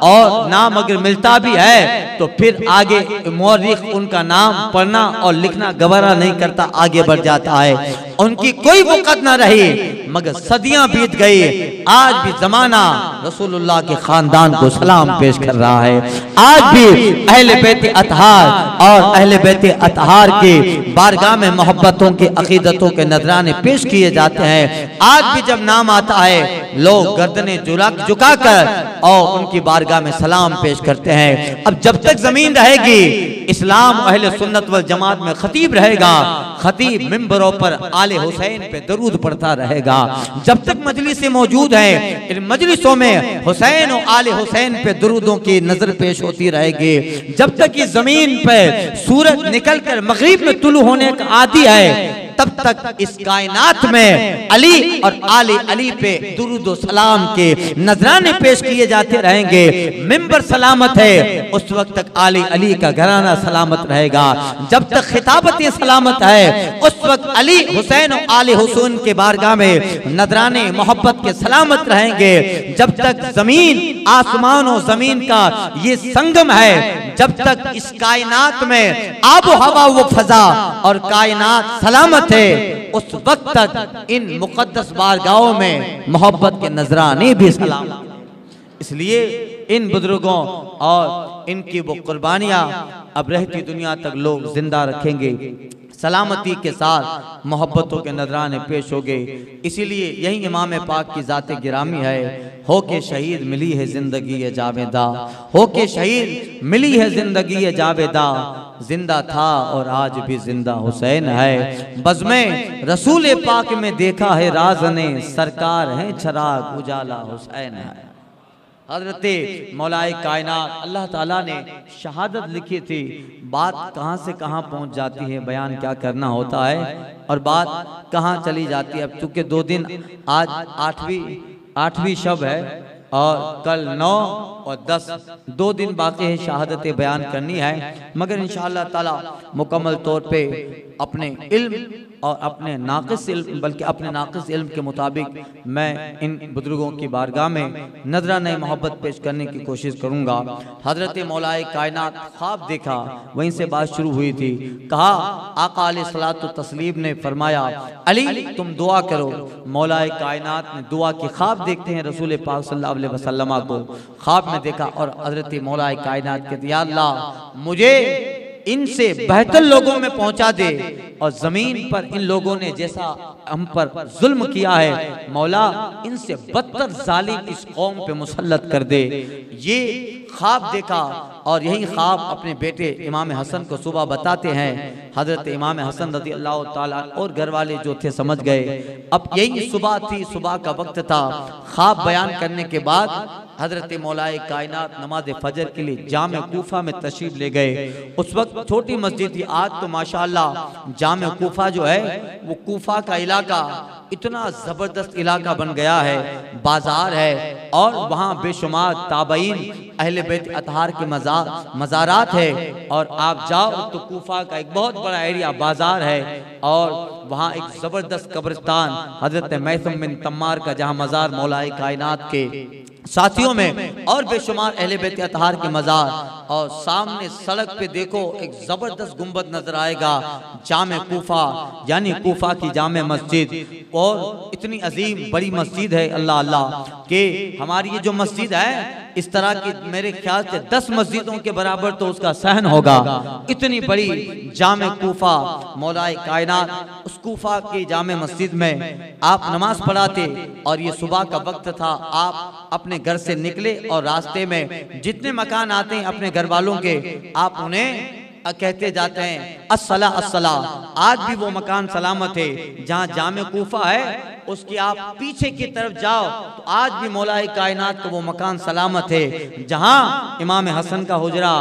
Speaker 1: और नाम अगर मिलता भी है तो फिर आगे मौरिख उनका नाम पढ़ना और लिखना गवारा नहीं करता, आगे बढ़ जाता है। उनकी कोई वक़्त ना रही, मगर सदियां बीत गई। आज भी जमाना रसूलुल्लाह के खानदान को सलाम पेश कर रहा है। आज भी अहले बैत अतहार और अहले बैत अतहार के बारगाह में मोहब्बतों के अकीदतों के नजराने पेश किए जाते हैं। आज भी जब नाम आता है लोग गर्दनें झुकाकर और उनकी बारगाह में सलाम पेश करते हैं। अब जब तक जमीन रहेगी, इस्लाम अहले सुन्नत वल जमात में खतीब रहेगा, खतीब मिंबरों पर आले हुसैन पे दरूद पढ़ता रहेगा। जब तक मजलिसें मौजूद हैं, इन मजलिसों में हुसैन और आले हुसैन पे दरूदों की नजर पेश होती रहेगी। जब तक इस जमीन पे सूरज निकलकर मगरिब में तुलू होने का आदी है, तब तक इस कायनात में अली और आले अली पे दुरूद व सलाम के नजराने पेश किए जाते रहेंगे। मिंबर सलामत है, उस वक्त तक आले अली का घराना सलामत रहेगा। जब तक खिताबतें सलामत है, उस वक्त अली हुसैन और आले हुसैन के बारगाह में नजराने मोहब्बत के सलामत रहेंगे। जब तक जमीन आसमान और जमीन का ये संगम है, जब तक इस कायनात में आबो हवा वो फजा और कायनात सलामत है, उस वक्त तक इन मुकद्दस बारगाहों में मोहब्बत के नजराने भी सलामत। इसलिए इन बुजुर्गों और इनकी वो कुर्बानियां अब रहती दुनिया तक लोग जिंदा रखेंगे, सलामती के साथ मोहब्बतों के नजराने पेश हो गए। इसीलिए यही इमाम पाक की ज़ात गिरामी है, हो के शहीद मिली है जिंदगी ये जावेदा, हो के शहीद मिली है जिंदगी ये जावेदा, जिंदा था और आज भी जिंदा हुसैन है। बज़्मे रसूल पाक में देखा है राज ने, सरकार है चराग उजाला हुसैन है। हज़रते मौलाए कायनात अल्लाह ताला ने शहादत लिखी थी, बात कहाँ से कहाँ पहुँच जाती है, बयान क्या करना होता है और बात कहाँ चली जाती है। अब चूँकि 2 दिन, आज आठवीं शब है और कल 9 और 10, 2 दिन बाकी है शहादत बयान करनी है, मगर इंशाअल्लाह ताला मुकम्मल तौर पे अपने इल्म और अपने नाक़िस इल्म, बल्कि अपने नाक़िस इल्म के मुताबिक मैं इन बुजुर्गों की बारगाह में नजराने मोहब्बत पेश करने की कोशिश करूँगा। हज़रत मौलाए कायनात ख्वाब देखा, वहीं से बात शुरू हुई थी। कहा आका अलैहिस्सलातु तस्लीम ने फरमाया, अली तुम दुआ करो। मौलाए कायनात ने दुआ की ख्वाब देखते हैं रसूल पाक सल्लल्लाहु अलैहि वसल्लम को ख्वाब में देखा और हज़रत मौलाए कायनात कहते या अल्लाह मुझे इनसे बेहतर लोगों में पहुंचा दे, और जमीन पर इन लोगों ने जैसा हम पर जुल्म किया है मौला इनसे बदतर जालिम इस कौम पे मुसल्लत कर दे। ये ख्वाब देखा और यही ख्वाब अपने बेटे इमाम हसन को सुबह बताते हैं। हजरत इमाम हसन रज़ी अल्लाह ताला और घर वाले जो थे समझ गए। अब यही सुबह थी, सुबह का वक्त था। ख्वाब बयान करने के बाद हजरत मौलाए कायनात नमाज फजर के लिए जामे कूफा में तशरीफ ले गए। उस वक्त छोटी मस्जिद थी, आज तो माशाअल्लाह जामे कूफा जो है वो कूफा का इलाका इतना जबरदस्त इलाका बन गया है, बाजार है और वहाँ बेशुमार ताबईन अहले बैत अतहार के मज़ारात है। और आप जाओ तो कूफा का एक बहुत बड़ा एरिया बाजार है और वहाँ एक जबरदस्त कब्रिस्तान हजरत मैसम बिन तम्मार का जहाँ मज़ार मौलाए कायनात के साथियों में और बेशुमार अहले बैत अतहार के मज़ार, और सामने सड़क पे देखो एक जबरदस्त गुंबद नजर आएगा, जामे कूफा यानी कूफा की जामे मस्जिद। और इतनी अजीम बड़ी मस्जिद है अल्लाह अल्लाह कि हमारी ये जो मस्जिद है इस तरह की मेरे ख्याल से 10 मस्जिदों के बराबर तो उसका सहन होगा। इतनी बड़ी जामे कूफा मौलाए कायनात, उस कूफा की जामे मस्जिद में आप नमाज पढ़ाते और ये सुबह का वक्त था। आप अपने घर से निकले और रास्ते में जितने मकान आते हैं अपने घर वालों के, आप उन्हें कहते जाते हैं अस्सला अस्सला। आज भी वो मकान सलामत है जहाँ जामे कूफा है, उसकी आप पीछे की तरफ जाओ तो आज भी मौलाए कायनात का वो मकान सलामत है जहाँ इमाम हसन का हुजरा,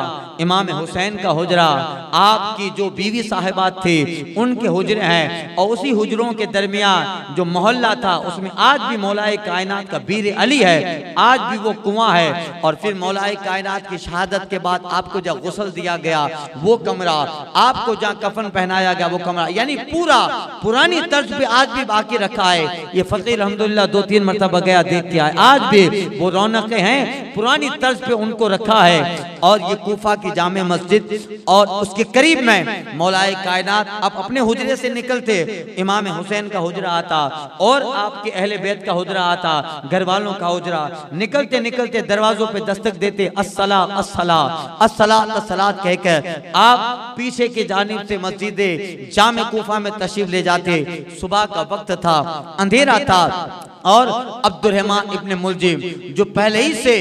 Speaker 1: इमाम हुसैन का हुजरा, आपकी जो बीवी साहिबात थी उनके हुजरे हैं, और उसी हुजरों के दरमियान जो मोहल्ला था उसमें आज भी मौलाए कायनात का बीर अली है, आज भी वो कुआं है। और फिर मौलाए कायनात की शहादत के बाद आपको जहाँ गुस्ल दिया गया वो कमरा, आपको जहाँ कफन पहनाया गया वो कमरा, यानी पूरा पुरानी तर्ज पे आज भी बाकी रखा है। ये फकीर अल्हम्दुलिल्लाह 2-3 मरतबा गया देख के आए, आज भी वो रौनकें हैं पुरानी तर्ज पे उनको रखा है। और ये कूफा की जामे मस्जिद और उसके करीब में मौलाए कायनात अब अपने हुजरे से निकलते, इमाम हुसैन का हुजरा आता और आपके अहले बैत का हुजरा आता, घर वालों का हुजरा। निकलते निकलते दरवाजों पे दस्तक देते, अस्सला अस्सला अस्सला अस्सला कहकर आप पीछे की जानिब से मस्जिद जामे कूफा में तशरीफ ले जाते। सुबह का वक्त था, अंधेरा था और अब्दुर्रहमान इब्ने मुलजिम जो पहले ही से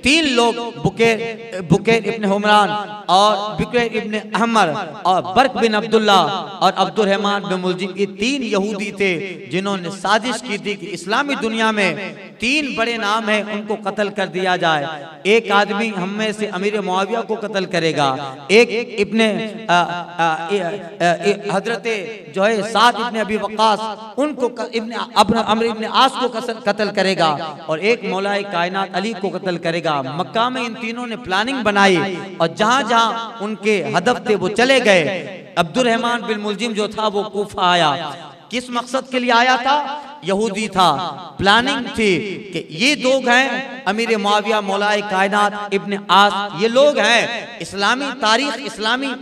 Speaker 1: 3 लोग बुकैर इब्ने हुमरान और बुकैर इब्ने अहमर और बर्क बिन अब्दुल्ला और अब्दुर्रहमान बिन मुलजिम, ये 3 यहूदी थे जिन्होंने साजिश की थी कि इस्लामी दुनिया में 3 बड़े नाम हैं उनको कत्ल कर दिया जाए। एक आदमी हम में से अमीर मुआविया को कत्ल करेगा, एक इब्ने हजरत जो है साद इब्ने अबी वक्कास उनको अमर इब्ने आस को कत्ल करेगा, और एक मौलाए कायनात अली को कत्ल करेगा। मक्का में इन तीनों ने प्लानिंग बनाई और जहां जहां उनके हदफ थे वो चले गए। अब्दुर्रहमान बिन मुलजिम जो था वो कूफा आया। किस मकसद के लिए आया था? यहूदी था, प्लानिंग थी कि ये लोग हैं अमीर मुआविया मौलाए कायनात इब्न आस, ये लोग हैं इस्लामी तारीख, इस्लामी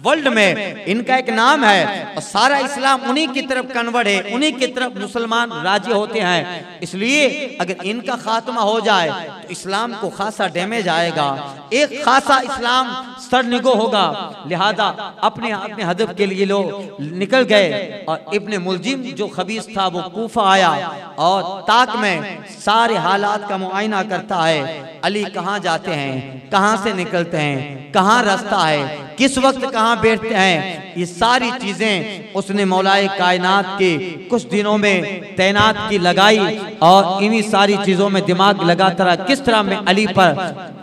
Speaker 1: वर्ल्ड में इनका एक नाम है और सारा इस्लाम उन्हीं की तरफ कन्वर्ट है, उन्हीं की तरफ मुसलमान राजी होते हैं। इसलिए अगर इनका खात्मा हो जाए तो इस्लाम को खासा डैमेज आएगा, एक खासा इस्लाम सरनिगो होगा। लिहाजा अपने हदफ के लिए लोग निकल गए और इब्ने मुलजिम जो खबीस था वो कूफा आया और ताक में सारे हालात का मुआयना करता है। अली कहाँ जाते हैं, कहाँ से निकलते हैं, कहाँ रास्ता है, किस वक्त कहाँ बैठते हैं, ये सारी चीजें उसने मौलाए कायनात के कुछ दिनों में तैनात की लगाई और इन्हीं सारी चीजों में दिमाग लगाता रहा किस तरह मैं अली पर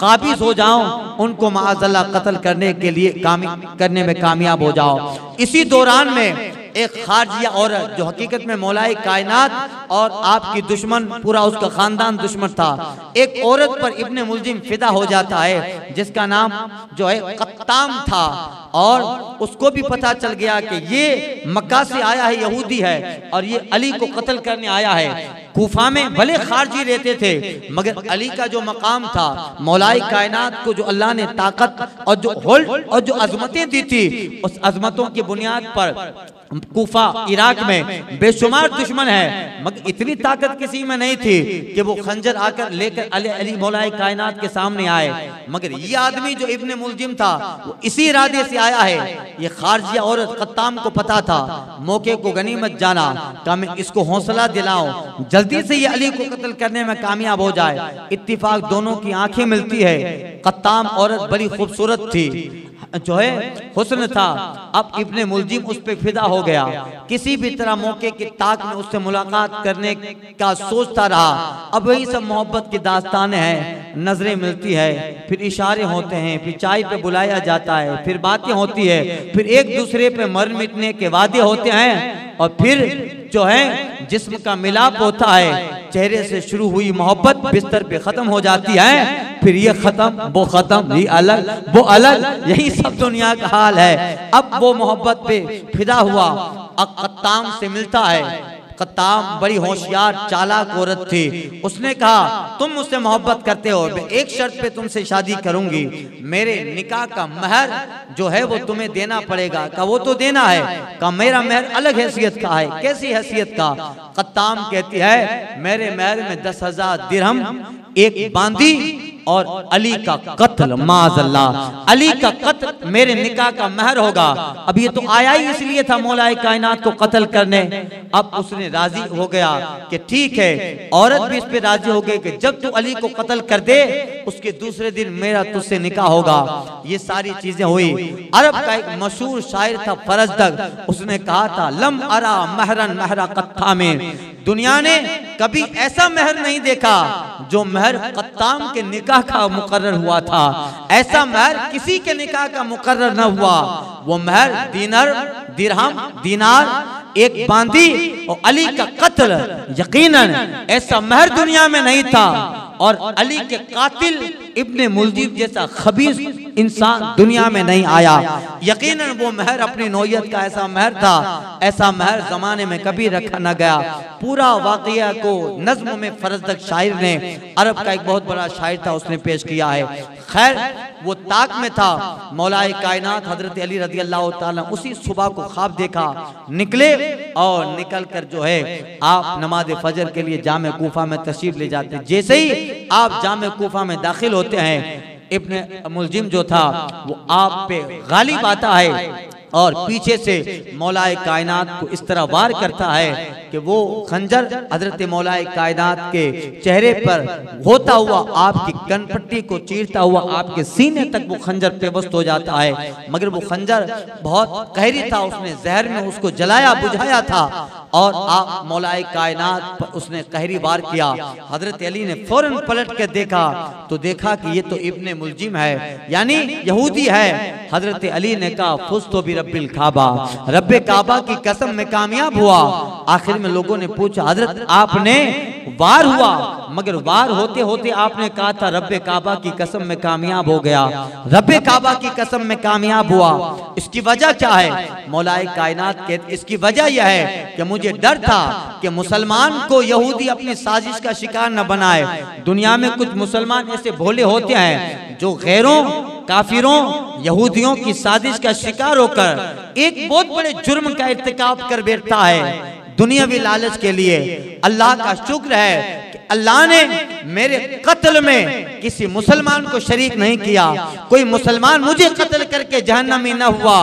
Speaker 1: काबिज हो जाऊं, उनको माअज़ल्लाह कत्ल करने के लिए करने में कामयाब हो जाओ। इसी दौरान में एक खारजिया औरत जो हकीकत में मौलाए कायनात और आपकी दुश्मन, पूरा उसका खानदान दुश्मन था, एक औरत पर इब्ने मुलजिम फिदा हो जाता है जिसका नाम जो है कत्ताम था और उसको भी पता चल गया कि ये मक्का से आया है, यहूदी है और ये अली को कत्ल करने आया है। कूफा में भले खारजी रहते थे मगर अली का जो मकाम था, मौलाए कायनात को जो अल्लाह ने ताकत और जो होल्ड और जो अजमतें दी थी, उस अजमतों की बुनियाद पर कूफा इराक में बेशुमार दुश्मन है मगर इतनी ताकत किसी में नहीं थी कि वो खंजर आकर लेकर अली मौलाए कायनात के सामने आए। मगर ये आदमी जो इब्ने मुलजिम था वो इसी इरादे से आया है। ये खारजिया औरत कत्ताम को पता था, मौके को गनीमत जाना, कहा मैं इसको हौसला दिलाऊं, जल्दी से ये अली को कत्ल करने में कामयाब हो जाए। इत्तिफाक दोनों की आंखें मिलती है। कत्ताम औरत बड़ी खूबसूरत थी, जो है हुस्न था। अब इब्ने मुलजिम उस पे फिदा हो गया, किसी भी तरह मौके की ताक में उससे मुलाकात करने का सोचता रहा। अब वही सब मोहब्बत की दास्तानें हैं, नजरें मिलती है, फिर इशारे होते हैं, फिर चाय पे बुलाया जाता है, फिर बातें होती है, फिर एक दूसरे पे मर मिटने के वादे होते हैं और फिर जो है जिस्म का मिलाप होता है। चेहरे से शुरू हुई मोहब्बत बिस्तर पे खत्म हो जाती है, फिर ये खत्म वो खत्म, ये अलग वो अलग, यही सब दुनिया का हाल है। अब वो मोहब्बत पे फिदा हुआ, अब कत्ताम से मिलता है। कत्ताम बड़ी होशियार चालाक औरत थी। उसने कहा तुम मुझसे मोहब्बत करते हो, मैं एक शर्त पे तुमसे शादी करूंगी, मेरे निकाह का महर जो है वो तुम्हें देना पड़ेगा। कहा वो तो देना है। कहा मेरा महर अलग हैसियत का है। कैसी हैसियत का? कत्ताम कहती है मेरे महर में 10,000 दिरहम, एक बांदी और अली का कत्ल, माज़अल्लाह अली का कत्ल मेरे निकाह का महर होगा। अब ये तो आया ही इसलिए था मौलाए कायनात को कत्ल करने। अब उसने राजी हो गया कि ठीक है, औरत भी इस पे राजी हो गई कि जब तू अली को कत्ल कर दे उसके दूसरे दिन मेरा तुझसे निकाह होगा। ये सारी चीजें हुई। अरब का एक मशहूर शायर था फरजदक, उसने कहा था लम अरा महरन महरा कत्तामें, दुनिया ने कभी ऐसा महर नहीं देखा जो महर कत्ताम के निकाह का मुकर्रर हुआ था। ऐसा महर किसी के निकाह का मुकर्रर न हुआ। वो महर दिनार, एक बांदी और अली का कत्ल, यकीनन ऐसा महर दुनिया में नहीं था। और अली के कातिल इब्ने मुलजिम जैसा खबीस इंसान दुनिया में नहीं आया। यकीनन वो महर अपनी नौयत का ऐसा महर था, ऐसा महर जमाने में कभी रखा न गया। पूरा वाकया को नज्म में फरजदक शायर ने, अरब का एक बहुत बड़ा शायर था, उसने पेश किया है। खैर वो ताक में था, मौलाए कायनात हजरत अली रज़ी अल्लाह ताला उसी सुबह को ख्वाब देखा, निकले और निकल कर जो है आप नमाज फजर के लिए जामे कूफा में तशरीफ ले जाते। जैसे ही आप जामे कूफा में दाखिल होते हैं, इब्ने मुलजिम जो था वो आप पे गालिब आता है और पीछे से मौलाए कायनात को इस तरह वार करता है कि वो खंजर हजरत मौलाए कायनात के चेहरे पर होता हुआ आपकी कनपट्टी को चीरता हुआ आपके सीने तक वो खंजर पेवस्त हो जाता है। मगर वो खंजर बहुत कहरी था, उसने जहर में उसको जलाया बुझाया था और आप मौलाए कायनात पर उसने कहरी वार किया। हजरत अली ने फौरन पलट कर देखा तो देखा कि ये तो इब्ने मुलजिम है, यानी यहूदी है। हजरत अली ने कहा फुज़्तु बिरब्बिल काबा, रब्बे काबा की कसम में कामयाब हुआ। आखिर में में लोगों ने पूछा, हजरत आपने वार हुआ, मगर वार होते होते आपने कहा था रब्बे काबा की कसम में कामयाब हो गया, रब्बे काबा की कसम में कामयाब हुआ। इसकी वजह क्या है? मौलाए कायनात कहते इसकी वजह यह है कि मुझे डर था कि मुसलमान को यहूदी अपनी साजिश का शिकार न बनाए। दुनिया में कुछ मुसलमान ऐसे भोले होते हैं जो गैरों, काफिरों, यहूदियों की साजिश का शिकार होकर एक बहुत बड़े जुर्म का इर्तिकाब कर बैठता है दुनियावी लालच के लिए। अल्लाह का शुक्र है कि अल्लाह ने मेरे कत्ल में किसी मुसलमान को शरीक नहीं किया। कोई मुसलमान मुझे कत्ल करके जहन्नमी न हुआ।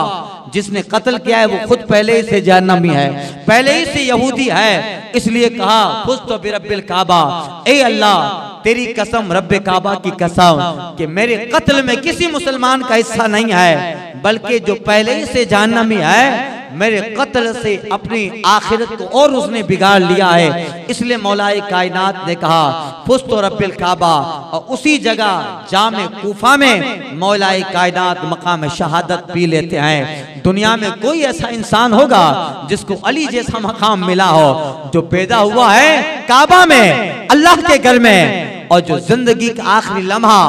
Speaker 1: जिसने कत्ल किया है वो खुद पहले ही से जहन्नमी है, पहले ही से यहूदी है। इसलिए कहा फुज़्तु बिरब्बिल काबा, ए अल्लाह तेरी कसम, रब्बे काबा की कसम कि मेरे कत्ल में किसी मुसलमान का हिस्सा नहीं है, बल्कि जो पहले ही से जहन्नमी है मेरे कत्ल से अपनी आखिरत को और उसने बिगाड़ लिया है। इसलिए मौलाए कायनात ने कहा फुज़्तु रब्बिल काबा, और उसी जगह जामे कूफा में मौलाए कायनात मकाम शहादत पी लेते हैं। दुनिया में कोई ऐसा इंसान होगा जिसको अली जैसा मकाम मिला हो, जो पैदा हुआ है काबा में, अल्लाह के घर में, और जो जिंदगी का आखिरी लम्हा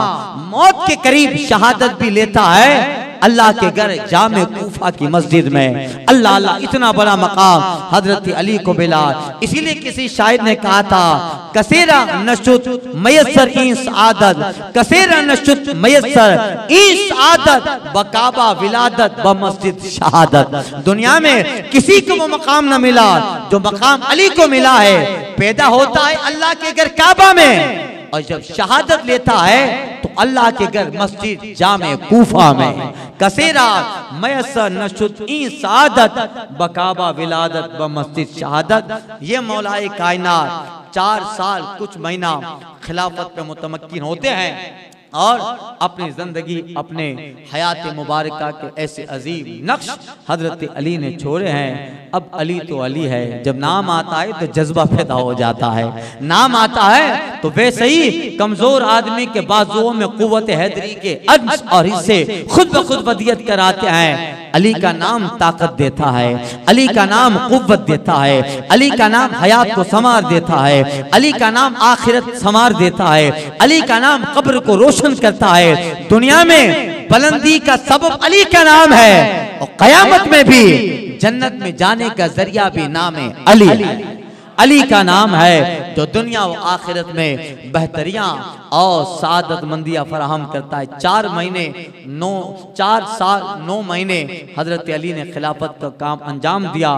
Speaker 1: मौत के करीब शहादत भी लेता है अल्लाह के घर जामे कूफा की मस्जिद में। अल्लाह अल्लाह, इतना बड़ा मकाम हजरत अली को मिला। इसीलिए किसी शायर ने कहा था कसेरा नशुत मयसर ईस आदत, कसेरा नशुत मयसर ईस आदत बकाबा विलादत ब मस्जिद शहादत। दुनिया में किसी को वो मकाम न मिला जो मकाम अली को मिला है। पैदा होता है अल्लाह के घर काबा में, और जब शहादत लेता है तो अल्लाह के घर मस्जिद जामे कूफा में। कसेरा मयसर नशुत ई सादत बकाबा विलादत ब मस्जिद शहादत। ये मौलाए कायनात 4 साल कुछ महीना खिलाफत पे मुतमक्किन होते हैं और अपनी जिंदगी, अपने हयात मुबारका के ऐसे अजीम नक्श हजरत अली ने छोड़े हैं। अब अली तो अली है, जब नाम आता है तो जज्बा पैदा हो जाता है। नाम आता है तो वैसे ही कमजोर आदमी के बाजुओं में कुव्वत हैदरी के अंश और हिस्से खुद ब खुद वदियत कराते हैं। अली का नाम ताकत देता है, अली का नाम कुव्वत देता है, अली का नाम हयात को संवार देता है, अली का नाम आखिरत संवार देता है, अली का नाम कब्र को रोशन करता है। दुनिया में बुलंदी का सबब अली का नाम है, और कयामत में भी जन्नत में जाने का जरिया भी नाम है अली। अली का नाम है जो दुनिया व आखिरत में बेहतरियां और सादत मंदियां फराहम करता है। 4 साल 9 महीने हजरत अली ने खिलाफत का काम अंजाम दिया।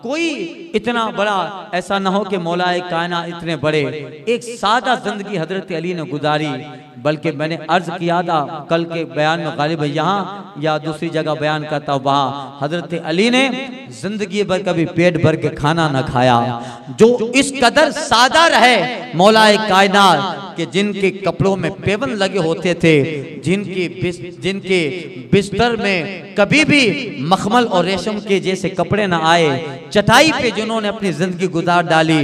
Speaker 1: कोई इतना बड़ा ऐसा ना हो कि मौलाए कायनात इतने बड़े, एक सादा जिंदगी हजरत अली ने गुजारी। बल्कि मैंने अर्ज किया था कल के बयान में, गालिब यहाँ या दूसरी जगह बयान करता हूँ, वहाँ हजरत अली ने जिंदगी भर कभी पेट भर के खाना न खाया। जो इस कदर सादा रहे मौलाए कायनात कि जिनके कपड़ों में पेवन लगे होते थे, जिनके बिस्तर में कभी भी मखमल और रेशम के जैसे कपड़े न आए, चटाई पे जिन्होंने अपनी जिंदगी गुजार डाली,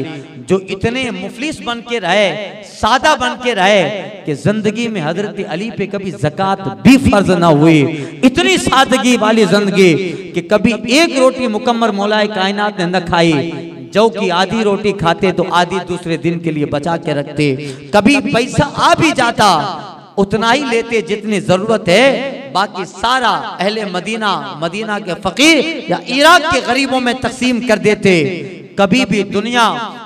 Speaker 1: जो इतने मुफलिस बन के रहे, सादा बन के रहे कि जिंदगी में हजरत अली पे कभी ज़कात भी फर्ज ना हुई। इतनी सादगी वाली जिंदगी कि कभी एक रोटी मुकम्मल मौलाए कायनात ने न खाई। जौ की आधी रोटी खाते तो आधी दूसरे दिन के लिए बचा के रखते। कभी पैसा आ भी जाता उतना ही लेते जितनी जरूरत है, बाकी सारा अहले मदीना के फकीर या इराक के गरीबों में तकसीम कर देते। कभी भी दुनिया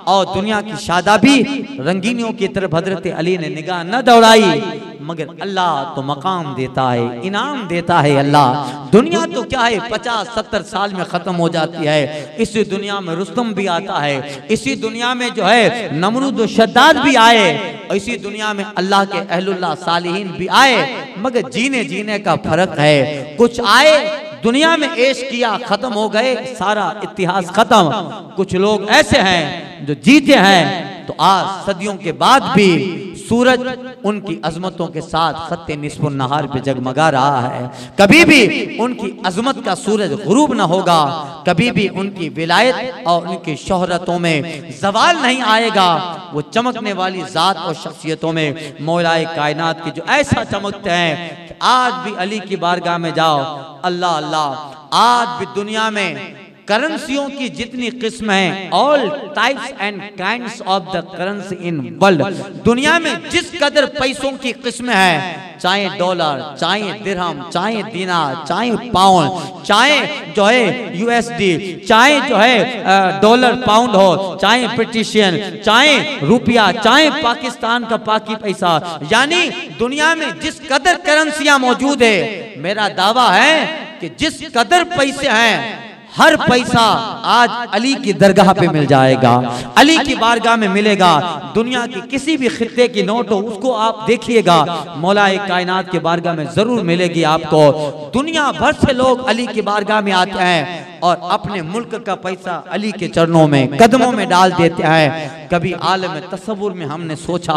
Speaker 1: और दुनिया की शादाबी रंगीनियों की तरफ हजरत अली ने निगाह न दौड़ाई, मगर अल्लाह तो मकाम देता है, इनाम देता है। अल्लाह दुनिया तो क्या है 50-70 साल में खत्म हो जाती है। इसी दुनिया में रुस्तम भी आता है, इसी दुनिया में जो है नमरूद शद्दाद भी आए, और इसी दुनिया में अल्लाह के अहलुल्लाह सालिहीन भी आए, मगर जीने का फर्क है। कुछ आए दुनिया में ऐश किया, खत्म हो गए, सारा इतिहास खत्म। कुछ लोग ऐसे हैं जो जीते हैं तो आज सदियों के बाद भी सूरज उनकी अजमतों के साथ खत्ते निस्फुन नहार पे जगमगा रहा है। कभी भी उनकी अजमत का सूरज गुरूब न होगा, कभी भी उनकी विलायत और उनकी शोहरतों में जवाल नहीं आएगा। वो चमकने वाली जात और शख्सियतों में मौलाए कायनात की जो ऐसा चमकते हैं कि आज भी अली की बारगाह में जाओ, अल्लाह अल्लाह, आज भी दुनिया में करेंसियों की जितनी किस्म हैं, all types and kinds of the currency in world, दुनिया में जिस कदर पैसों की किस्म है, चाहे डॉलर, चाहे दिरहम, चाहे दिनार, चाहे पाउंड, चाहे जो है यूएसडी, चाहे जो है डॉलर पाउंड हो, चाहे ब्रिटिशियन, चाहे रुपया, चाहे पाकिस्तान का पाकी पैसा, यानी दुनिया में जिस कदर करेंसियां मौजूद है, मेरा दावा है कि जिस कदर पैसे हैं, हर पैसा आज अली की दरगाह पे मिल जाएगा, अली की बारगाह में मिलेगा। दुनिया की किसी भी खित्ते की नोट हो, उसको आप देखिएगा, मौलाए कायनात के बारगाह में जरूर मिलेगी आपको। दुनिया भर से लोग अली की बारगाह में आते हैं और अपने मुल्क का पैसा अली के चरणों में, कदमों में डाल देते हैं। कभी आलम तसव्वुर में हमने सोचा,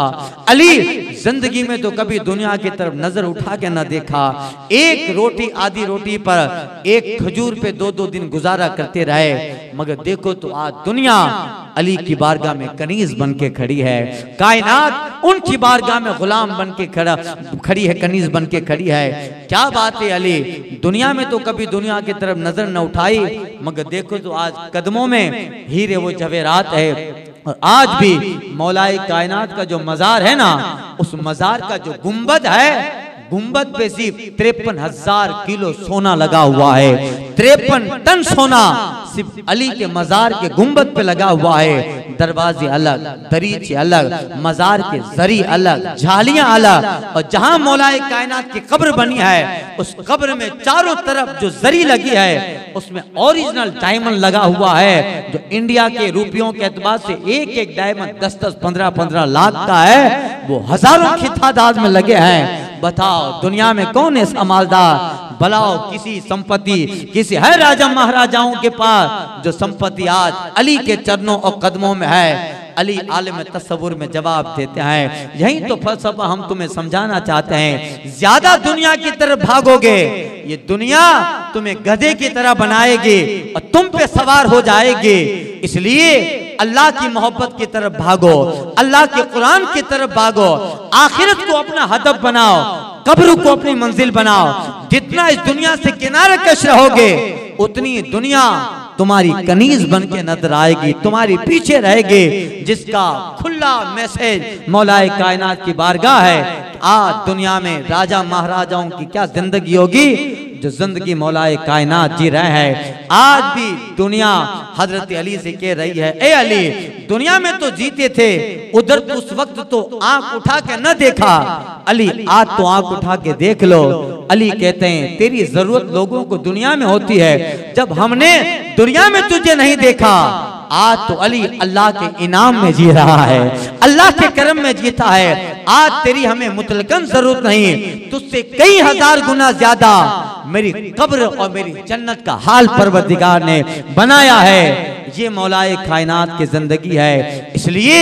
Speaker 1: अली जिंदगी में तो कभी दुनिया की तरफ नजर उठा के न देखा, एक रोटी आधी रोटी पर, एक खजूर पे 2-2 दिन गुजारा करते रहे, मगर देखो तो आज दुनिया अली की बारगाह में कनीज बन के खड़ी है, कायनात उनकी बारगाह में गुलाम बन के खड़ी है, कनीज बन के खड़ी है। क्या बात है अली, दुनिया में तो कभी दुनिया की तरफ नजर न उठाई, मगर देखो तो आज कदमों में हीरे वो जवेरात है। और आज भी मौलाए कायनात का जो मजार है ना, उस मजार का जो गुंबद है, गुंबद पे सिर्फ 53,000 किलो सोना लगा हुआ है, 53 टन सोना सिर्फ अली के मजार के गुंबद पे लगा हुआ है। दरवाजे अलग, दरीचे अलग, मजार के जरी अलग, झालियां अलग, और जहां मौलाए कायनात की कब्र बनी है, उस कब्र में चारों तरफ जो जरी लगी है, उसमें ओरिजिनल डायमंड लगा हुआ है, जो इंडिया के रुपयों के एतबार से एक एक डायमंड 10-10, 15-15 लाख का है, वो हजारों की तादाद में लगे हैं। बताओ दुनिया में कौन है मालदार? भलाओ किसी संपत्ति, किसी है राजा महाराजाओं के पास जो संपत्ति आज अली के चरणों और कदमों में है। अली आलिम तस्वुर में जवाब देते हैं। यही तो फलसफा हम तुम्हें समझाना चाहते हैं। ज्यादा दुनिया की तरफ भागोगे, ये दुनिया तुम्हें गधे की तरह बनाएगी और तुम पे सवार हो जाएगी। इसलिए अल्लाह की मोहब्बत की तरफ भागो, अल्लाह के कुरान की तरफ भागो, आखिरत को अपना हदफ बनाओ, कब्र को अपनी मंजिल बनाओ। जितना इस दुनिया से किनारे कश रहोगे, उतनी दुनिया तुम्हारी कनीज बन के नजर आएगी, तुम्हारी पीछे रहेगी। जिसका खुला मैसेज मौलाए कायनात की बारगाह है, आज दुनिया में राजा महाराजाओं की क्या जिंदगी होगी जो जिंदगी मौलाए कायनात जी रहे हैं। आज भी दुनिया हजरत अली से कह रही है, ए अली दुनिया में तो जीते थे, उधर तो उस वक्त तो आंख उठा के न देखा, अली आज तो आंख उठा के देख लो। अली कहते हैं तेरी जरूरत लोगों को दुनिया में होती है, जब हमने दुनिया में तुझे नहीं देखा। आज तो अली अल्लाह के इनाम में जी रहा है, अल्लाह के करम में जीता है। आज तेरी हमें मुतलकन जरूरत नहीं, तुझसे कई हजार गुना ज्यादा मेरी कब्र और मेरी जन्नत का हाल परवरदिगार ने बनाया है। ये मौलाए कायनात की जिंदगी है। इसलिए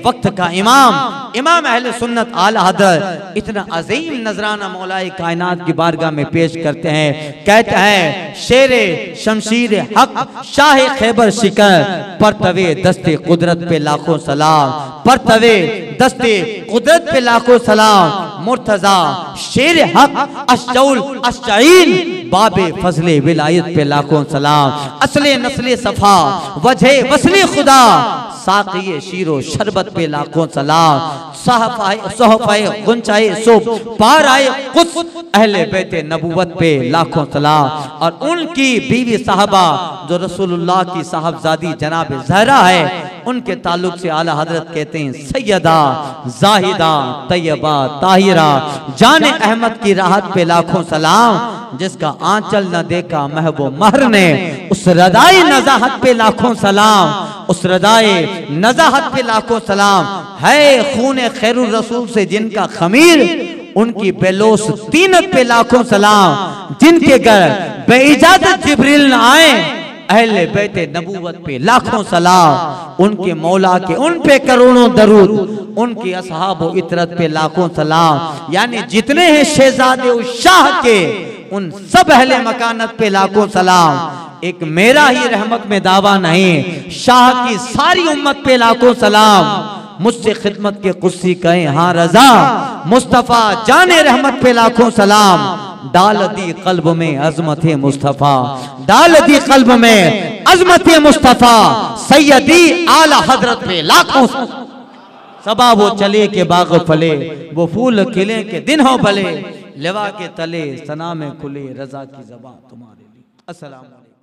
Speaker 1: वक्त का इमाम अहले सुन्नत आला हज़रत इतना अजीम नजराना मौलाए कायनात की बारगाह में पेश करते हैं। कहते हैं शेरे शमशीर हक शाह खैबर शिकर, परतवे दस्ते कुदरत पे लाखों सलाम, परतवे दस्ते कुदरत पे लाखों सलाम। मुर्तजा शेर हक अशजउल अशजाइन, बाबे फजले विलायत पे लाखों सलाम। असले नस्ले सफा वजह वसले खुदा, साक़िए शीरो शरबत पे लाखों सलाम। सहफ़ाए गुंचाए सुब पार आए कुछ, अहले बैते नबुवत पे लाखों सलाम। और उनकी बीवी साहबा जो रसूलुल्लाह की साहबजादी जनाब ज़हरा है, उनके ताल्लुक से आला हजरत कहते हैं सैयदा जाहिदा तैयबा ताहिरा, जाने अहमद की राहत पे लाखों सलाम। जिसका आंचल न देखा महबूब महर ने, उस रदाई नजाहत पे लाखों सलाम, उस रदाई नजाहत पे लाखों सलाम। है खूने खैरुर रसूल से जिनका खमीर, उनकी बेलोस तीनत पे लाखों सलाम। जिनके घर बेइजाजत जिब्रील न आए, अहले बैते नबूवत पे लाखों सलाम। उनके मौला के उन पे करोड़ों दरूद, उनके असहाबो इतरत पे लाखों सलाम। यानी जितने हैं शहजादे उस शाह के, उन सब अहले मकानत पे लाखों सलाम। एक मेरा ही रहमत में दावा नहीं, शाह की सारी उम्मत पे लाखों सलाम। मुझसे खिदमत के कुर्सी कहें हाँ रजा, मुस्तफा जाने रहमत पे लाखों सलाम। डाल दी कल्ब में अजमत मुस्तफ़ा, डाल दी कल्ब में अजमत मुस्तफ़ा, सैयदी आला हजरत पे लाखों सबा वो चले के बाग फले, वो फूल खिले के दिन हो भले, लेवा के तले सना में खुले रजा की ज़बां तुम्हारे लिए। अस्सलाम वालेकुम।